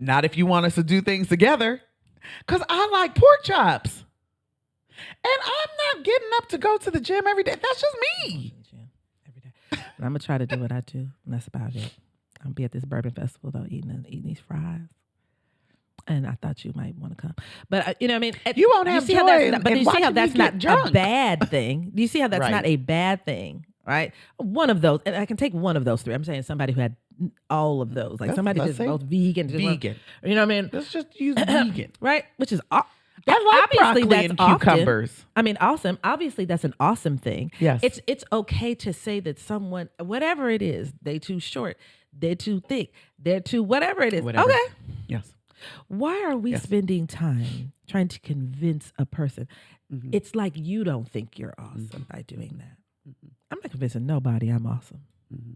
Not if you want us to do things together, because I like pork chops, and I'm not getting up to go to the gym every day. That's just me. And I'm gonna try to do what I do, and that's about it. I'm gonna be at this bourbon festival though, eating these fries. And I thought you might want to come, but you know what I mean. You won't have joy. But you see how that's not drunk. A bad thing. Do you see how that's Right. not a bad thing, right? One of those, and I can take one of those three. I'm saying somebody who had all of those, like somebody that's both vegan. Vegan. You know what I mean? Let's just use vegan, right? Which is I like broccoli and cucumbers. Often, I mean, awesome. Obviously, that's an awesome thing. Yes. It's okay to say that someone, whatever it is, they too short, they're too thick, they're too whatever it is. Whatever. Okay. Yes. Why are we spending time trying to convince a person? Mm-hmm. It's like you don't think you're awesome by doing that. Mm-hmm. I'm not convincing nobody I'm awesome. Mm-hmm.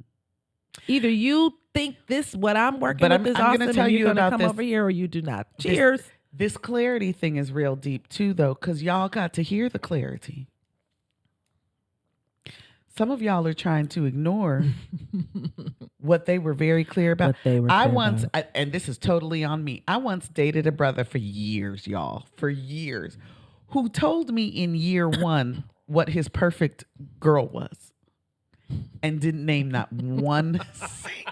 Either you think what I'm working with is awesome and you're going to come over here, or you do not. Cheers. This clarity thing is real deep too, though, because y'all got to hear the clarity. Some of y'all are trying to ignore what they were very clear about. And this is totally on me. I once dated a brother for years, y'all, who told me in year one what his perfect girl was, and didn't name not one single.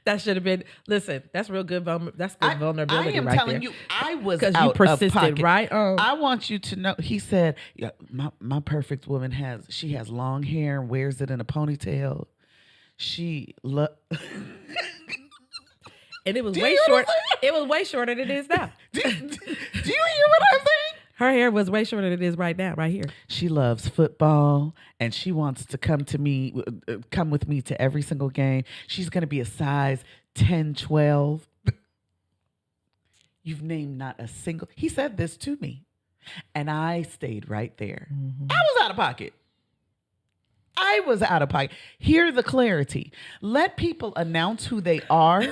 That should have been. Listen, that's real good. That's good vulnerability. I am right telling there. you, I was because out you persisted, of pocket. right? Oh. I want you to know. He said, "Yeah, my perfect woman has long hair, wears it in a ponytail. And it was way short. It was way shorter than it is now. Do you hear what I'm saying? Her hair was way shorter than it is right now, right here. She loves football, and she wants to come with me to every single game. She's going to be a size 10, 12. You've named not a single. He said this to me, and I stayed right there. Mm-hmm. I was out of pocket. Hear the clarity. Let people announce who they are,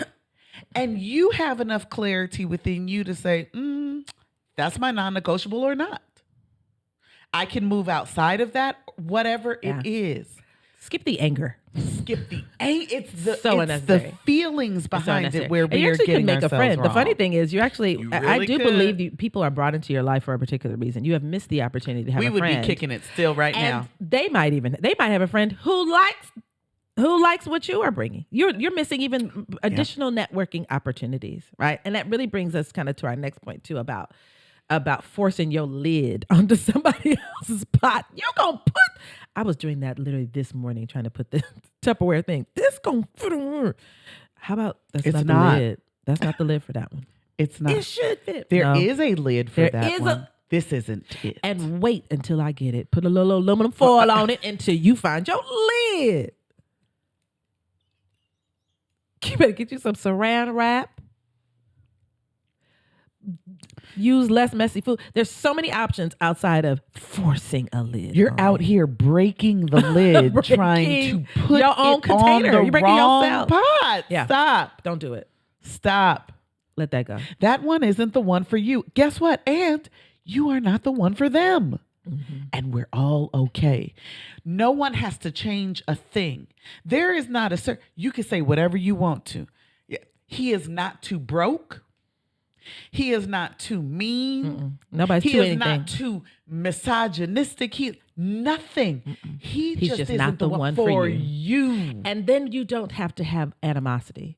and you have enough clarity within you to say, that's my non-negotiable or not. I can move outside of that, whatever it is. Skip the anger. It's unnecessary. The feelings behind it where we are getting make ourselves a friend. wrong. The funny thing is, I do could. believe people are brought into your life for a particular reason. You have missed the opportunity to have a friend. We would be kicking it still right now. They might have a friend who likes what you are bringing. You're missing even additional networking opportunities, right? And that really brings us kind of to our next point too about forcing your lid onto somebody else's pot. You're going to put... I was doing that literally this morning, trying to put the Tupperware thing. This going to fit on. How about that's not the lid? That's not the lid for that one. It's not. It should fit. There is a lid for that one. This isn't it. And wait until I get it. Put a little aluminum foil on it until you find your lid. You better get you some saran wrap. Use less messy food. There's so many options outside of forcing a lid. You're out here breaking the lid, trying to put your own container. On You're breaking wrong yourself. pot. Yeah. Stop. Don't do it. Stop. Let that go. That one isn't the one for you. Guess what? And you are not the one for them. Mm-hmm. And we're all okay. No one has to change a thing. There is not you can say whatever you want to. He is not too broke. He is not too mean. Nobody's He too is not anything. too misogynistic. He nothing. He He's just just isn't not the the one one for for you. And then you don't have to have animosity.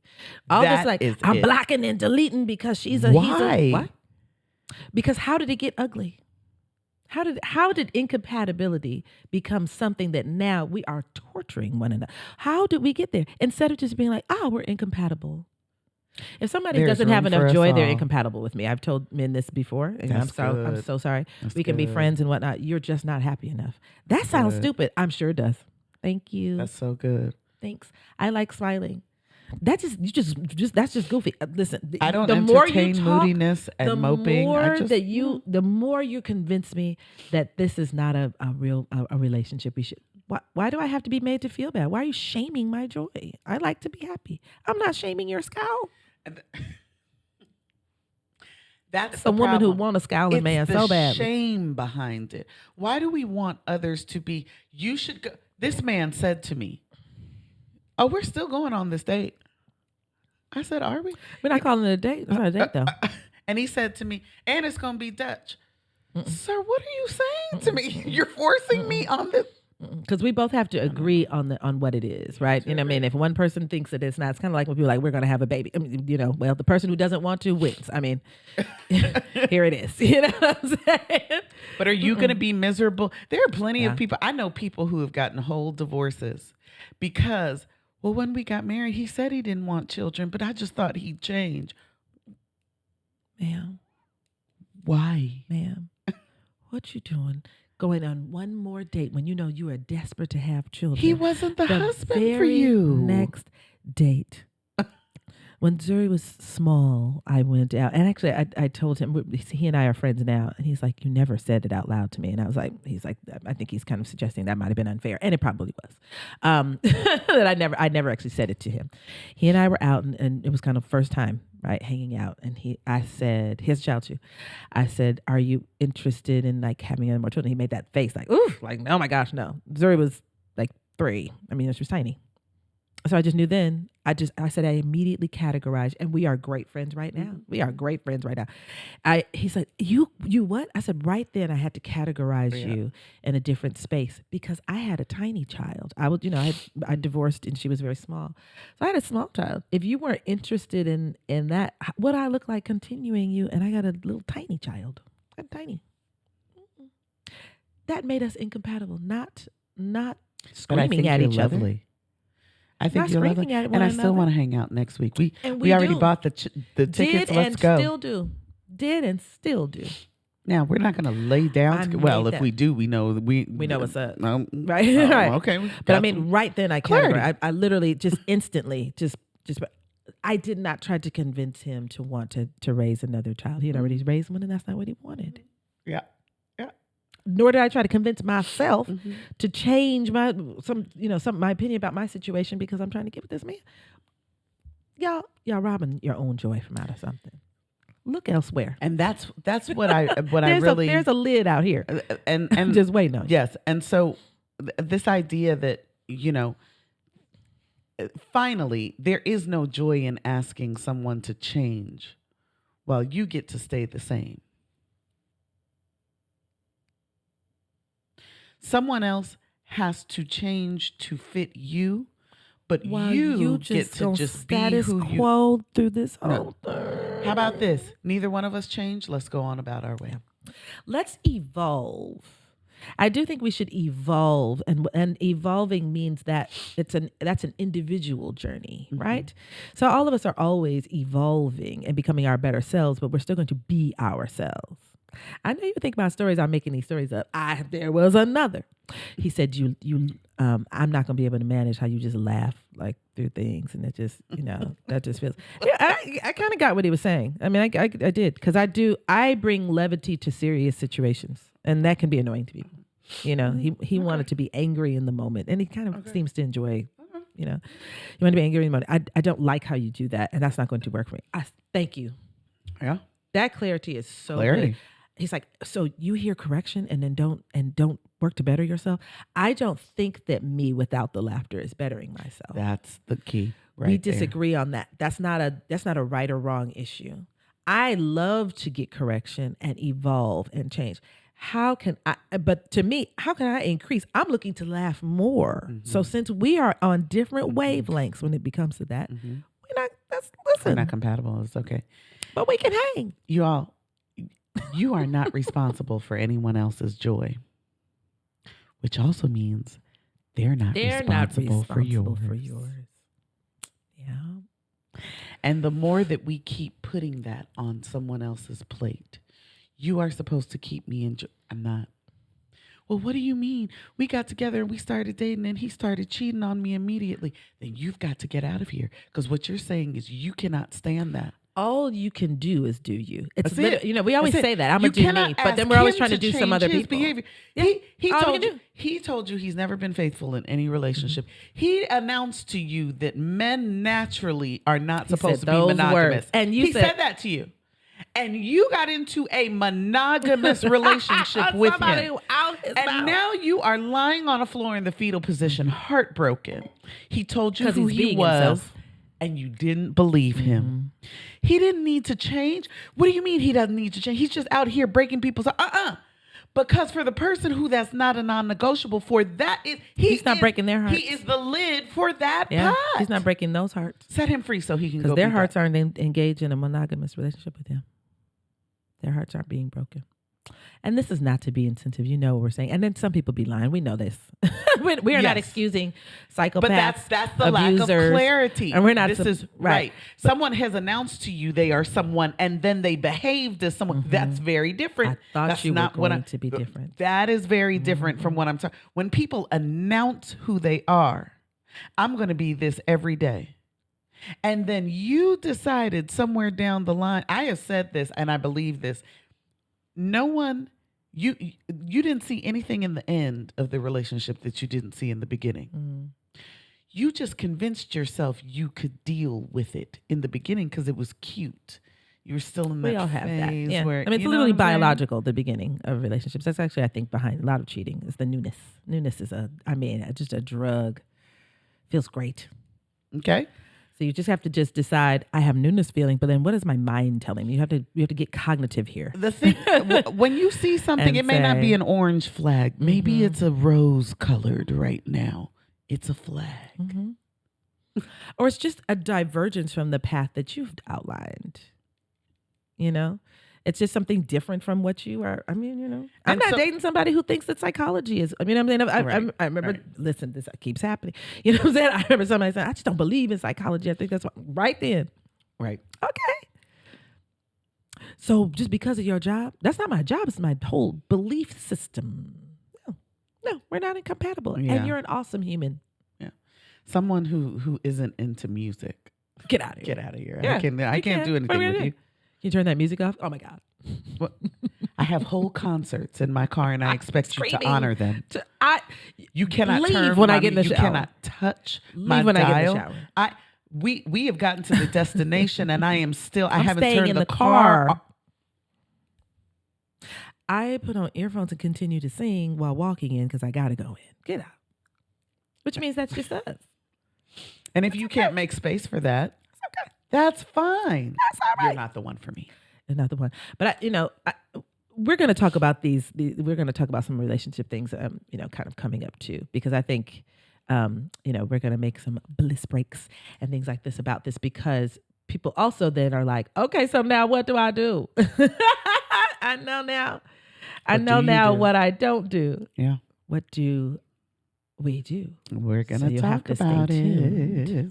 All That this like is I'm it. blocking and deleting because he's a Why? what? Because how did it get ugly? How did incompatibility become something that now we are torturing one another? How did we get there? Instead of just being like, we're incompatible. If somebody There's doesn't have room for enough us joy, they're all. incompatible with me. I've told men this before, and I'm That's so good. sorry. That's We can be good. friends and whatnot. You're just not happy enough. That sounds Good. stupid. I'm sure it does. Thank you. That's so good. Thanks. I like smiling. That's just goofy. Listen, I don't the more you entertain talk, moodiness and the moping. more I just that the more you convince me that this is not a real relationship. We should. Why do I have to be made to feel bad? Why are you shaming my joy? I like to be happy. I'm not shaming your scowl. That's It's the a woman who problem. want a scowling It's man the so badly. shame behind it. Why do we want others to be? You should go. This man said to me, "Oh, we're still going on this date." I said, "Are we?" We're not calling it a date. It's not a date though. And he said to me, "And it's going to be Dutch." Sir, what are you saying to me? You're forcing me on this. Because we both have to agree on what it is, right? You know what I mean? If one person thinks that it's not, it's kind of like when people are like, we're going to have a baby. I mean, well, the person who doesn't want to wins. I mean, here it is. You know what I'm saying? But are you going to be miserable? There are plenty of people. I know people who have gotten whole divorces because, well, when we got married, he said he didn't want children, but I just thought he'd change. Ma'am, Why? ma'am, what you doing? Going on one more date when you know you are desperate to have children. He wasn't the husband for very you. Next date. When Zuri was small, I went out. And actually, I told him, he and I are friends now. And he's like, you never said it out loud to me. And I was like, I think he's kind of suggesting that might have been unfair. And it probably was. That I never actually said it to him. He and I were out, and it was kind of first time, right, hanging out. And I said, he has a child too. I said, are you interested in like having any more children? He made that face like, ooh, like, oh my gosh, no. Zuri was like 3. I mean, she was tiny. So I just knew then. I said I immediately categorized, and we are great friends right now. We are great friends right now. He said, you what? I said, right then I had to categorize you in a different space because I had a tiny child. I divorced and she was very small. So I had a small child. If you weren't interested in that, what I look like continuing you, and I got a little tiny child. I'm tiny. That made us incompatible, not screaming at each other. Lovely. I think you're lovely, at and I still another. want to hang out next week. We we already do. bought the tickets. Did Let's and go. still do. Did and still do. Now we're not going to lay down. Well, if that. we do, we know what's up. Right? Right. Okay. But I mean, right then I Clarity. categorized. I literally just instantly just. I did not try to convince him to want to raise another child. He had already raised one, and that's not what he wanted. Yeah. Nor did I try to convince myself to change my opinion about my situation because I'm trying to get with this man. Y'all robbing your own joy from out of something. Look elsewhere. And that's what I really there's a lid out here, and just waiting on you. Yes, and so this idea that finally there is no joy in asking someone to change, while you get to stay the same. Someone else has to change to fit you, but you get to just be who you quo through this whole thing. How about this? Neither one of us change. Let's go on about our way. Let's evolve. I do think we should evolve, and evolving means that that's an individual journey, right? So all of us are always evolving and becoming our better selves, but we're still going to be ourselves. I know you think about stories. I'm making these stories up. There was another. He said, I'm not going to be able to manage how you just laugh like through things. And it just, that just feels, I kind of got what he was saying. I mean, I did. Cause I bring levity to serious situations, and that can be annoying to people. He wanted to be angry in the moment, and he kind of seems to enjoy, you want to be angry in the moment. I don't like how you do that. And that's not going to work for me. Thank you. Yeah. That clarity is so good. He's like, so you hear correction and then don't work to better yourself. I don't think that me without the laughter is bettering myself. That's the key. Right. We disagree on that. That's not a right or wrong issue. I love to get correction and evolve and change. How can I, but to me, how can I increase? I'm looking to laugh more. So since we are on different wavelengths when it becomes to that, we're not, that's, We're listen, not compatible. It's okay. but we can hang. You all, you are not responsible for anyone else's joy, which also means they're not responsible for yours. Yeah. And the more that we keep putting that on someone else's plate, you are supposed to keep me in. I'm not. Well, what do you mean? We got together and we started dating and he started cheating on me immediately. Then you've got to get out of here. Because what you're saying is you cannot stand that. All you can do is do you. It's That's it. you know, we always That's it. say that. I'm You going to do cannot me. But ask then we're always him trying to to do some other change his people. behavior. Yeah. He All we told can you. do. He told you he's never been faithful in any relationship. He announced to you that men naturally are not supposed to be those monogamous. words. And you he said that to you. And you got into a monogamous relationship with him. And now you are lying on a floor in the fetal position, heartbroken. He told you who he was. Himself. And you didn't believe him. He didn't need to change. What do you mean he doesn't need to change? He's just out here breaking people's Because for the person who that's not a non-negotiable for, that is he's not breaking their hearts. He is the lid for that Yeah, pot. he's not breaking those hearts. Set him free so he can go. Because their hearts aren't engaged in a monogamous relationship with him. Their hearts aren't being broken. And this is not to be insensitive. You know what we're saying. And then some people be lying. We know this. We are not excusing psychopaths, but that's the abusers, lack of clarity. And we're not. This is right. Someone has announced to you they are someone, and then they behaved as someone. That's very different. I thought that's you not were going to be different. That is very different from what I'm talking. When people announce who they are, I'm going to be this every day. And then you decided somewhere down the line, I have said this and I believe this. No one, you didn't see anything in the end of the relationship that you didn't see in the beginning. You just convinced yourself you could deal with it in the beginning because it was cute. You were still in that we all have that. phase Yeah. where, I mean, it's literally biological, the beginning of relationships. That's actually, I think, behind a lot of cheating is the newness. Newness is just a drug. Feels great. Okay. So you just have to just decide, I have newness feeling, but then what is my mind telling me? You have to get cognitive here. The thing, when you see something, it may not be an orange flag. Maybe it's a rose colored right now. It's a flag. Or it's just a divergence from the path that you've outlined. You know? It's just something different from what you are. I mean, you know, I'm not dating somebody who thinks that psychology is. I mean, I remember, listen, this keeps happening. You know what I'm saying? I remember somebody saying, I just don't believe in psychology. I think that's what, right then. Right. Okay. So just because of your job, that's not my job. It's my whole belief system. No, we're not incompatible. Yeah. And you're an awesome human. Yeah. Someone who isn't into music. Get out of here. Get out of here. Yeah, I can't do anything with you. Can you turn that music off? Oh my God. Well, I have whole concerts in my car and I expect you to honor them. You cannot leave turn when I get in the you shower. cannot touch my when dial. I get in the shower. We have gotten to the destination and I am still I haven't staying turned in the the car. I put on earphones and continue to sing while walking in because I gotta go in. Get out. Which means that's just us. And if you can't make space for that, that's fine. That's all right. You're not the one for me. You're not the one. But we're going to talk about we're going to talk about some relationship things, kind of coming up too, because I think, we're going to make some bliss breaks and things like this about this because people also then are like, okay, so now what do I do? I know now. I know now what I don't do. Yeah. What do we do? We're going to talk to about it.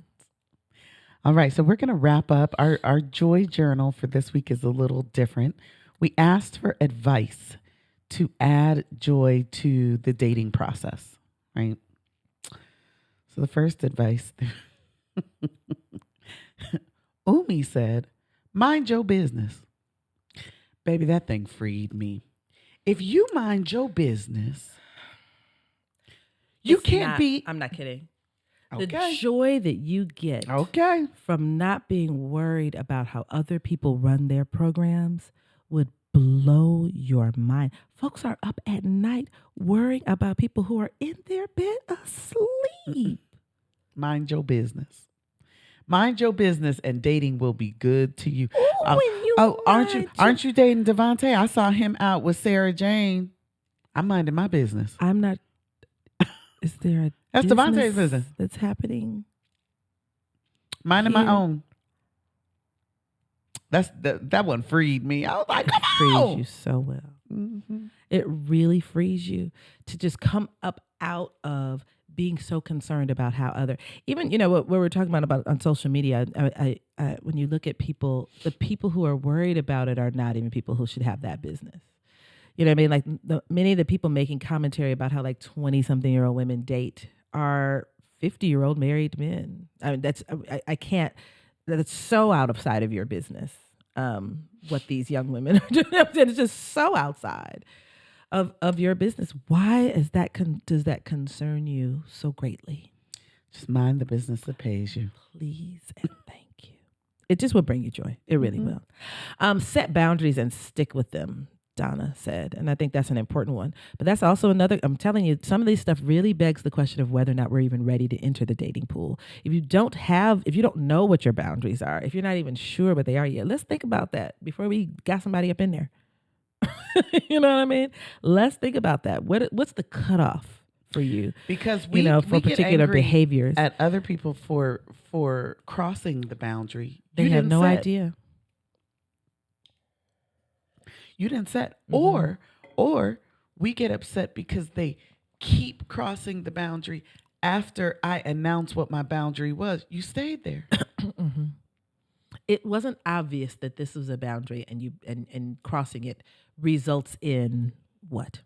All right, so we're going to wrap up. Our joy journal for this week is a little different. We asked for advice to add joy to the dating process, right? So the first advice, Umi said, mind your business. Baby, that thing freed me. If you mind your business, you can't be. I'm not kidding. Okay. The joy that you get from not being worried about how other people run their programs would blow your mind. Folks are up at night worrying about people who are in their bed asleep. Mind your business. Mind your business and dating will be good to you. Ooh, when you Oh, aren't mind you dating Devontae? I saw him out with Sarah Jane. I'm minding my business. I'm not. Is there a That's Devontae's business. that's happening? Minding my Here. own. That one freed me. I was like, come Frees on. you so well. Mm-hmm. It really frees you to just come up out of being so concerned about how other, even, what we're talking about on social media. When you look at people, the people who are worried about it are not even people who should have that business. You know what I mean? Like many of the people making commentary about how like 20-something-year-old women date are 50-year-old married men. I mean, I can't, that's so out of sight of your business. What these young women are doing. It's just so outside of your business. Why is that? Does that concern you so greatly? Just mind the business that pays you. Please and thank you. It just will bring you joy. It really will. Set boundaries and stick with them, Donna said. And I think that's an important one. But that's also another, I'm telling you, some of these stuff really begs the question of whether or not we're even ready to enter the dating pool. If you don't know what your boundaries are, if you're not even sure what they are yet, let's think about that before we got somebody up in there. You know what I mean? Let's think about that. What's the cutoff for you? Because we for get particular angry behaviors at other people for crossing the boundary. They have no idea. You didn't set. Or we get upset because they keep crossing the boundary after I announce what my boundary was. You stayed there. It wasn't obvious that this was a boundary, and crossing it results in what?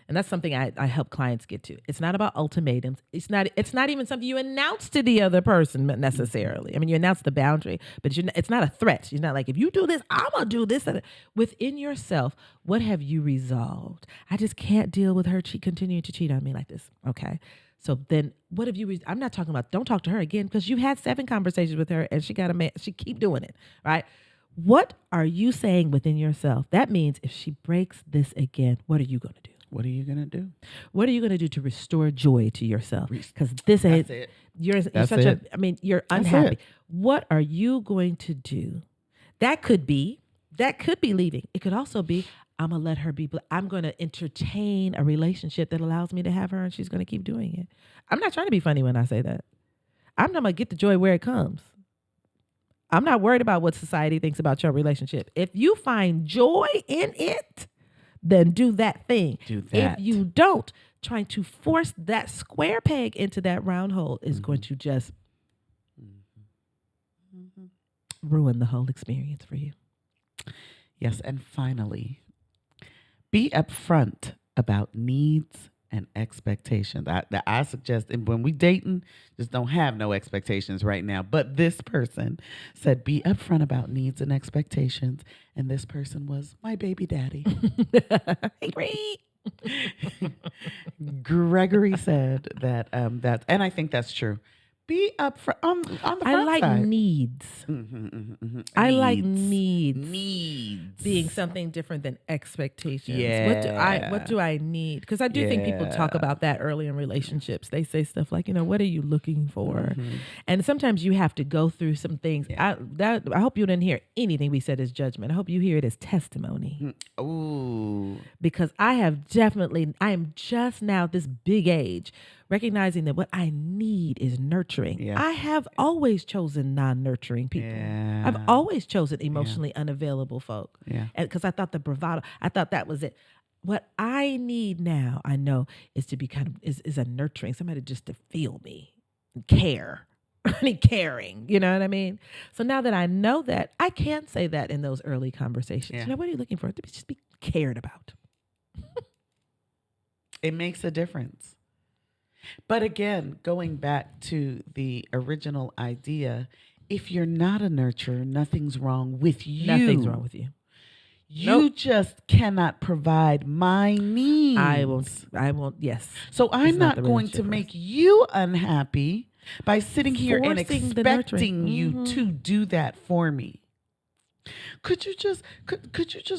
And that's something I help clients get to. It's not about ultimatums. It's not even something you announce to the other person necessarily. I mean, you announce the boundary, but it's not a threat. You're not like, if you do this, I'm going to do this. Within yourself, what have you resolved? I just can't deal with her continuing to cheat on me like this. Okay. So then what have you, I'm not talking about, don't talk to her again, because you've had 7 conversations with her and she got a man, she keep doing it, right? What are you saying within yourself? That means if she breaks this again, what are you going to do? What are you going to do? What are you going to do to restore joy to yourself? Because this ain't, you're unhappy. What are you going to do? That could be leaving. It could also be, I'm going to let her be, I'm going to entertain a relationship that allows me to have her, and she's going to keep doing it. I'm not trying to be funny when I say that. I'm not going to get the joy where it comes. I'm not worried about what society thinks about your relationship. If you find joy in it, then do that thing. Do that. If you don't, trying to force that square peg into that round hole is going to just ruin the whole experience for you. Yes, and finally, be upfront about needs and expectations. I suggest, and when we dating, just don't have no expectations right now. But this person said, be upfront about needs and expectations. And this person was my baby daddy. Great. Gregory said that, and I think that's true. Be upfront on the front I like side. needs. I like needs being something different than expectations. Yeah. What do I need? Because I do think people talk about that early in relationships. They say stuff like, what are you looking for? And sometimes you have to go through some things. I hope you didn't hear anything we said as judgment. I hope you hear it as testimony. Ooh. Because I am just now at this big age recognizing that what I need is nurturing. Yeah. I have always chosen non-nurturing people. Yeah. I've always chosen emotionally unavailable folk. Yeah. And because I thought the bravado, I thought that was it. What I need now, I know, is to be is a nurturing, somebody just to feel me and care. I need caring, you know what I mean? So now that I know that, I can say that in those early conversations. Yeah. What are you looking for? To just be cared about. It makes a difference. But again, going back to the original idea, if you're not a nurturer, nothing's wrong with you. Nothing's wrong with you. You just cannot provide my needs. I won't, yes. So I'm not going to make you unhappy by sitting here and expecting you to do that for me. Could you just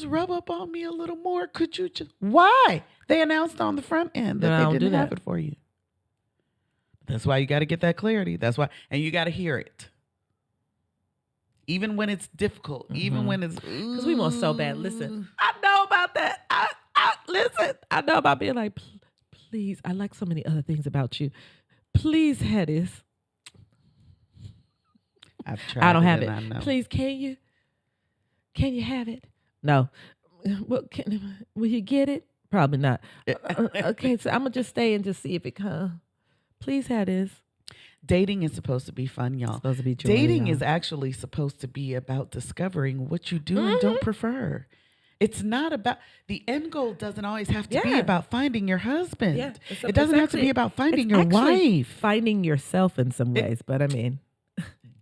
rub up on me a little more? Could you just, why? They announced on the front end that they didn't have it for you. That's why you got to get that clarity. That's why, and you got to hear it. even when it's difficult, even when it's Because we want so bad. Listen, I know about that. Listen, I know about being like, please, I like so many other things about you. Please have this. I've tried. I don't have and it. I know. Please, can you? Can you have it? No. Well, will you get it? Probably not. Okay, so I'm gonna just stay and just see if it comes. Please have this. Dating is supposed to be fun, y'all. It's supposed to be joy, Dating y'all. is actually supposed to be about discovering what you do and don't prefer. It's not about, the end goal doesn't always have to be Yeah. about finding your husband. Yeah, It doesn't have to be about finding your wife. Finding yourself in some ways, but I mean,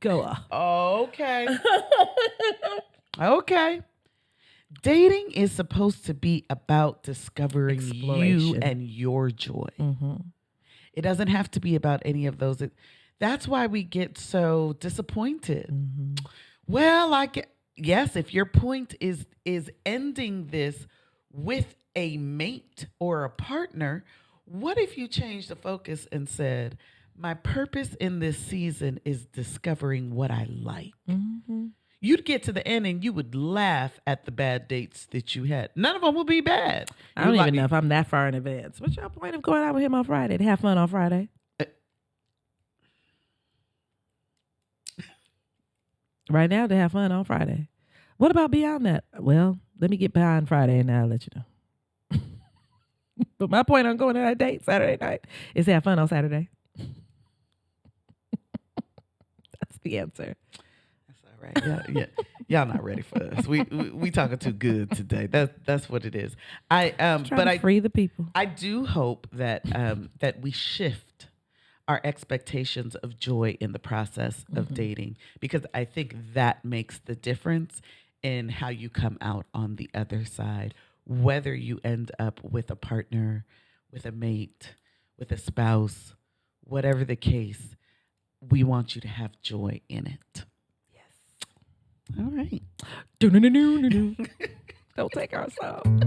go off. Okay. Okay. Dating is supposed to be about discovering you Exploration. and your joy. Mm-hmm. It doesn't have to be about any of those. That's why we get so disappointed. Mm-hmm. Well, yes, if your point is ending this with a mate or a partner, what if you changed the focus and said, my purpose in this season is discovering what I like. Mm-hmm. You'd get to the end and you would laugh at the bad dates that you had. None of them will be bad. I don't even know if I'm that far in advance. What's your point of going out with him on Friday? To have fun on Friday? Right now, to have fun on Friday. What about beyond that? Well, let me get behind Friday and I'll let you know. But my point on going on that date Saturday night is to have fun on Saturday. That's the answer. Right. Yeah. Y'all not ready for us. We talking too good today. That's what it is. I free the people. I do hope that that we shift our expectations of joy in the process of dating, because I think that makes the difference in how you come out on the other side, whether you end up with a partner, with a mate, with a spouse, whatever the case. We want you to have joy in it. All right. Don't take our songs.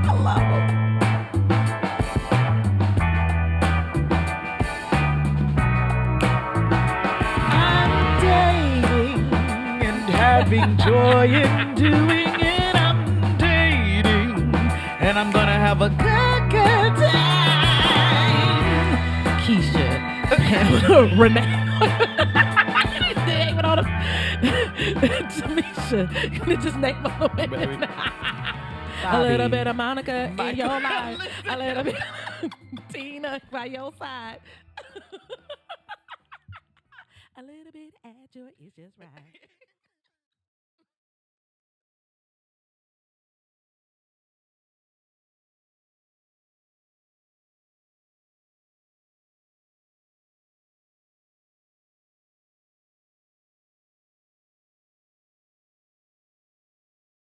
Hello. I'm dating and having joy in doing it. I'm dating and I'm gonna have a good time. Keisha, Pamela, Renee. Name all them. Tamisha. You just name all the women. A little bit of Monica in your life. A little bit of Tina by your side. A little bit addJOY is just right.